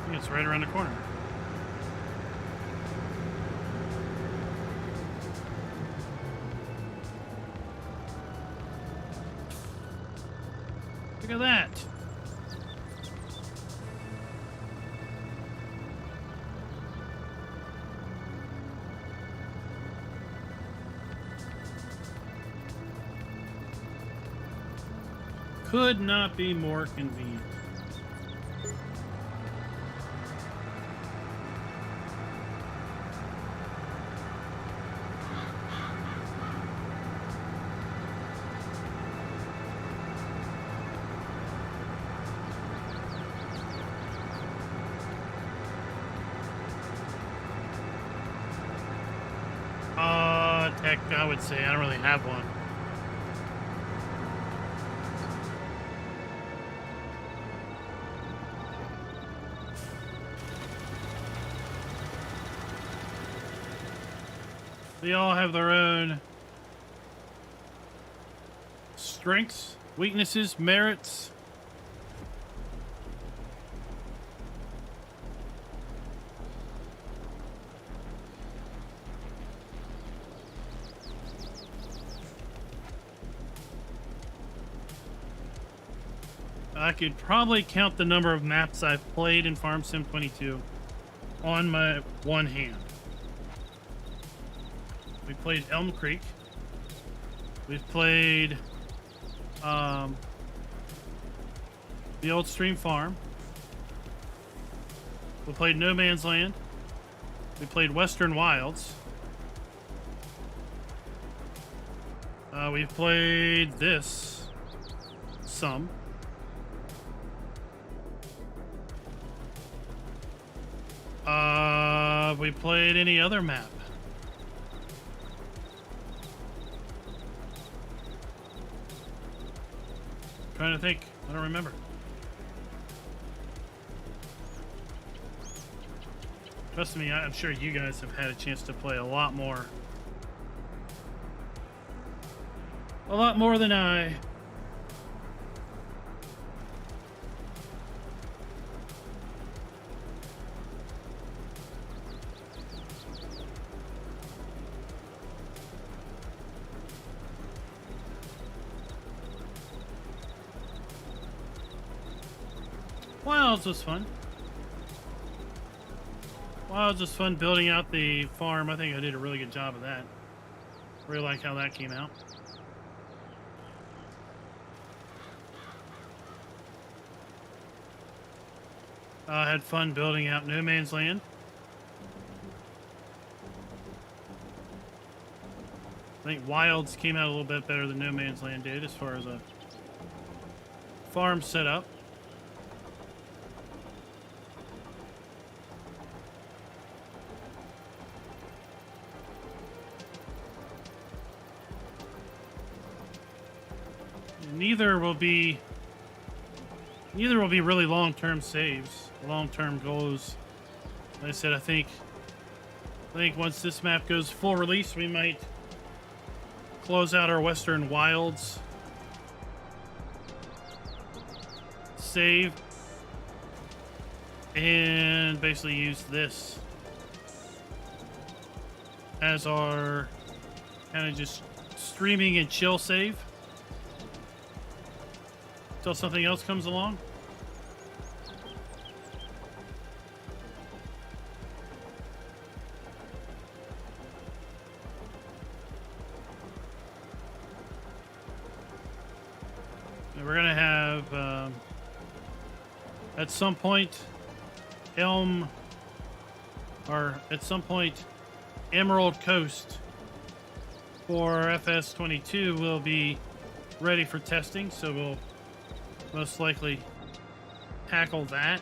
I think it's right around the corner. Look at that. Could not be more convenient. Tech, I would say I don't really have one. They all have their own strengths, weaknesses, merits. I could probably count the number of maps I've played in Farm Sim 22 on my one hand. We played Elm Creek. We've played the old Stream Farm. We played No Man's Land. We played Western Wilds. We've played this some. We played any other map? Trying to think. I don't remember. Trust me, I'm sure you guys have had a chance to play a lot more. A lot more than I. Wilds was fun. Wilds was fun building out the farm. I think I did a really good job of that. Really like how that came out. I had fun building out No Man's Land. I think Wilds came out a little bit better than No Man's Land did as far as a farm setup. Neither will be really long-term saves, long-term goals. Like I said, I think once this map goes full release, we might close out our Western Wilds save and basically use this as our kind of just streaming and chill save until something else comes along. And we're gonna have at some point Emerald Coast for FS22 will be ready for testing, so we'll most likely tackle that.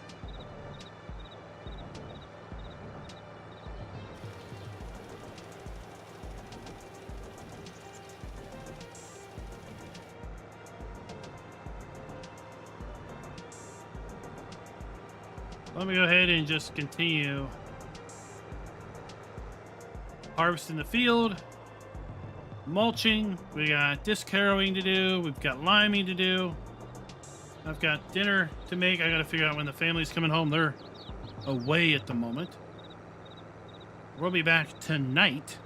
Let me go ahead and just continue harvesting the field, mulching. We got disc harrowing to do. We've got liming to do. I've got dinner to make. I got to figure out when the family's coming home. They're away at the moment. We'll be back tonight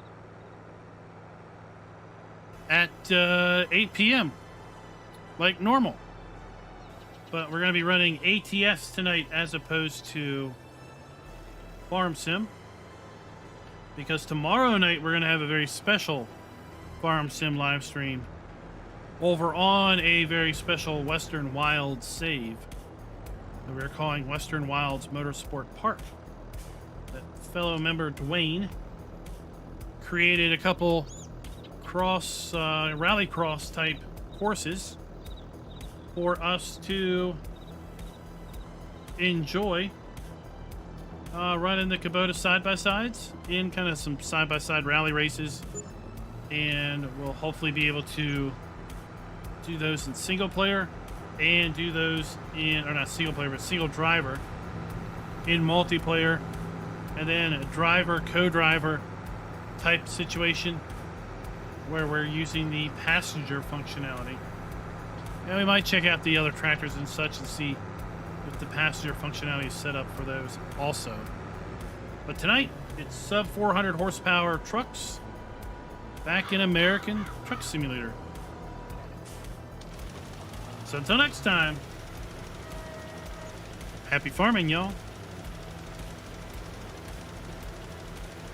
at 8 p.m. like normal. But we're going to be running ATS tonight as opposed to Farm Sim. Because tomorrow night we're going to have a very special Farm Sim live stream over on a very special Western Wilds save that we're calling Western Wilds Motorsport Park. That fellow member Dwayne created a couple rallycross type courses for us to enjoy running the Kubota side-by-sides in kind of some side-by-side rally races, and we'll hopefully be able to do those in single player and do those in, or not single player, but single driver in multiplayer, and then a driver co-driver type situation where we're using the passenger functionality. And we might check out the other tractors and such and see if the passenger functionality is set up for those also. But tonight, it's sub 400 horsepower trucks back in American Truck Simulator. So until next time, happy farming, y'all.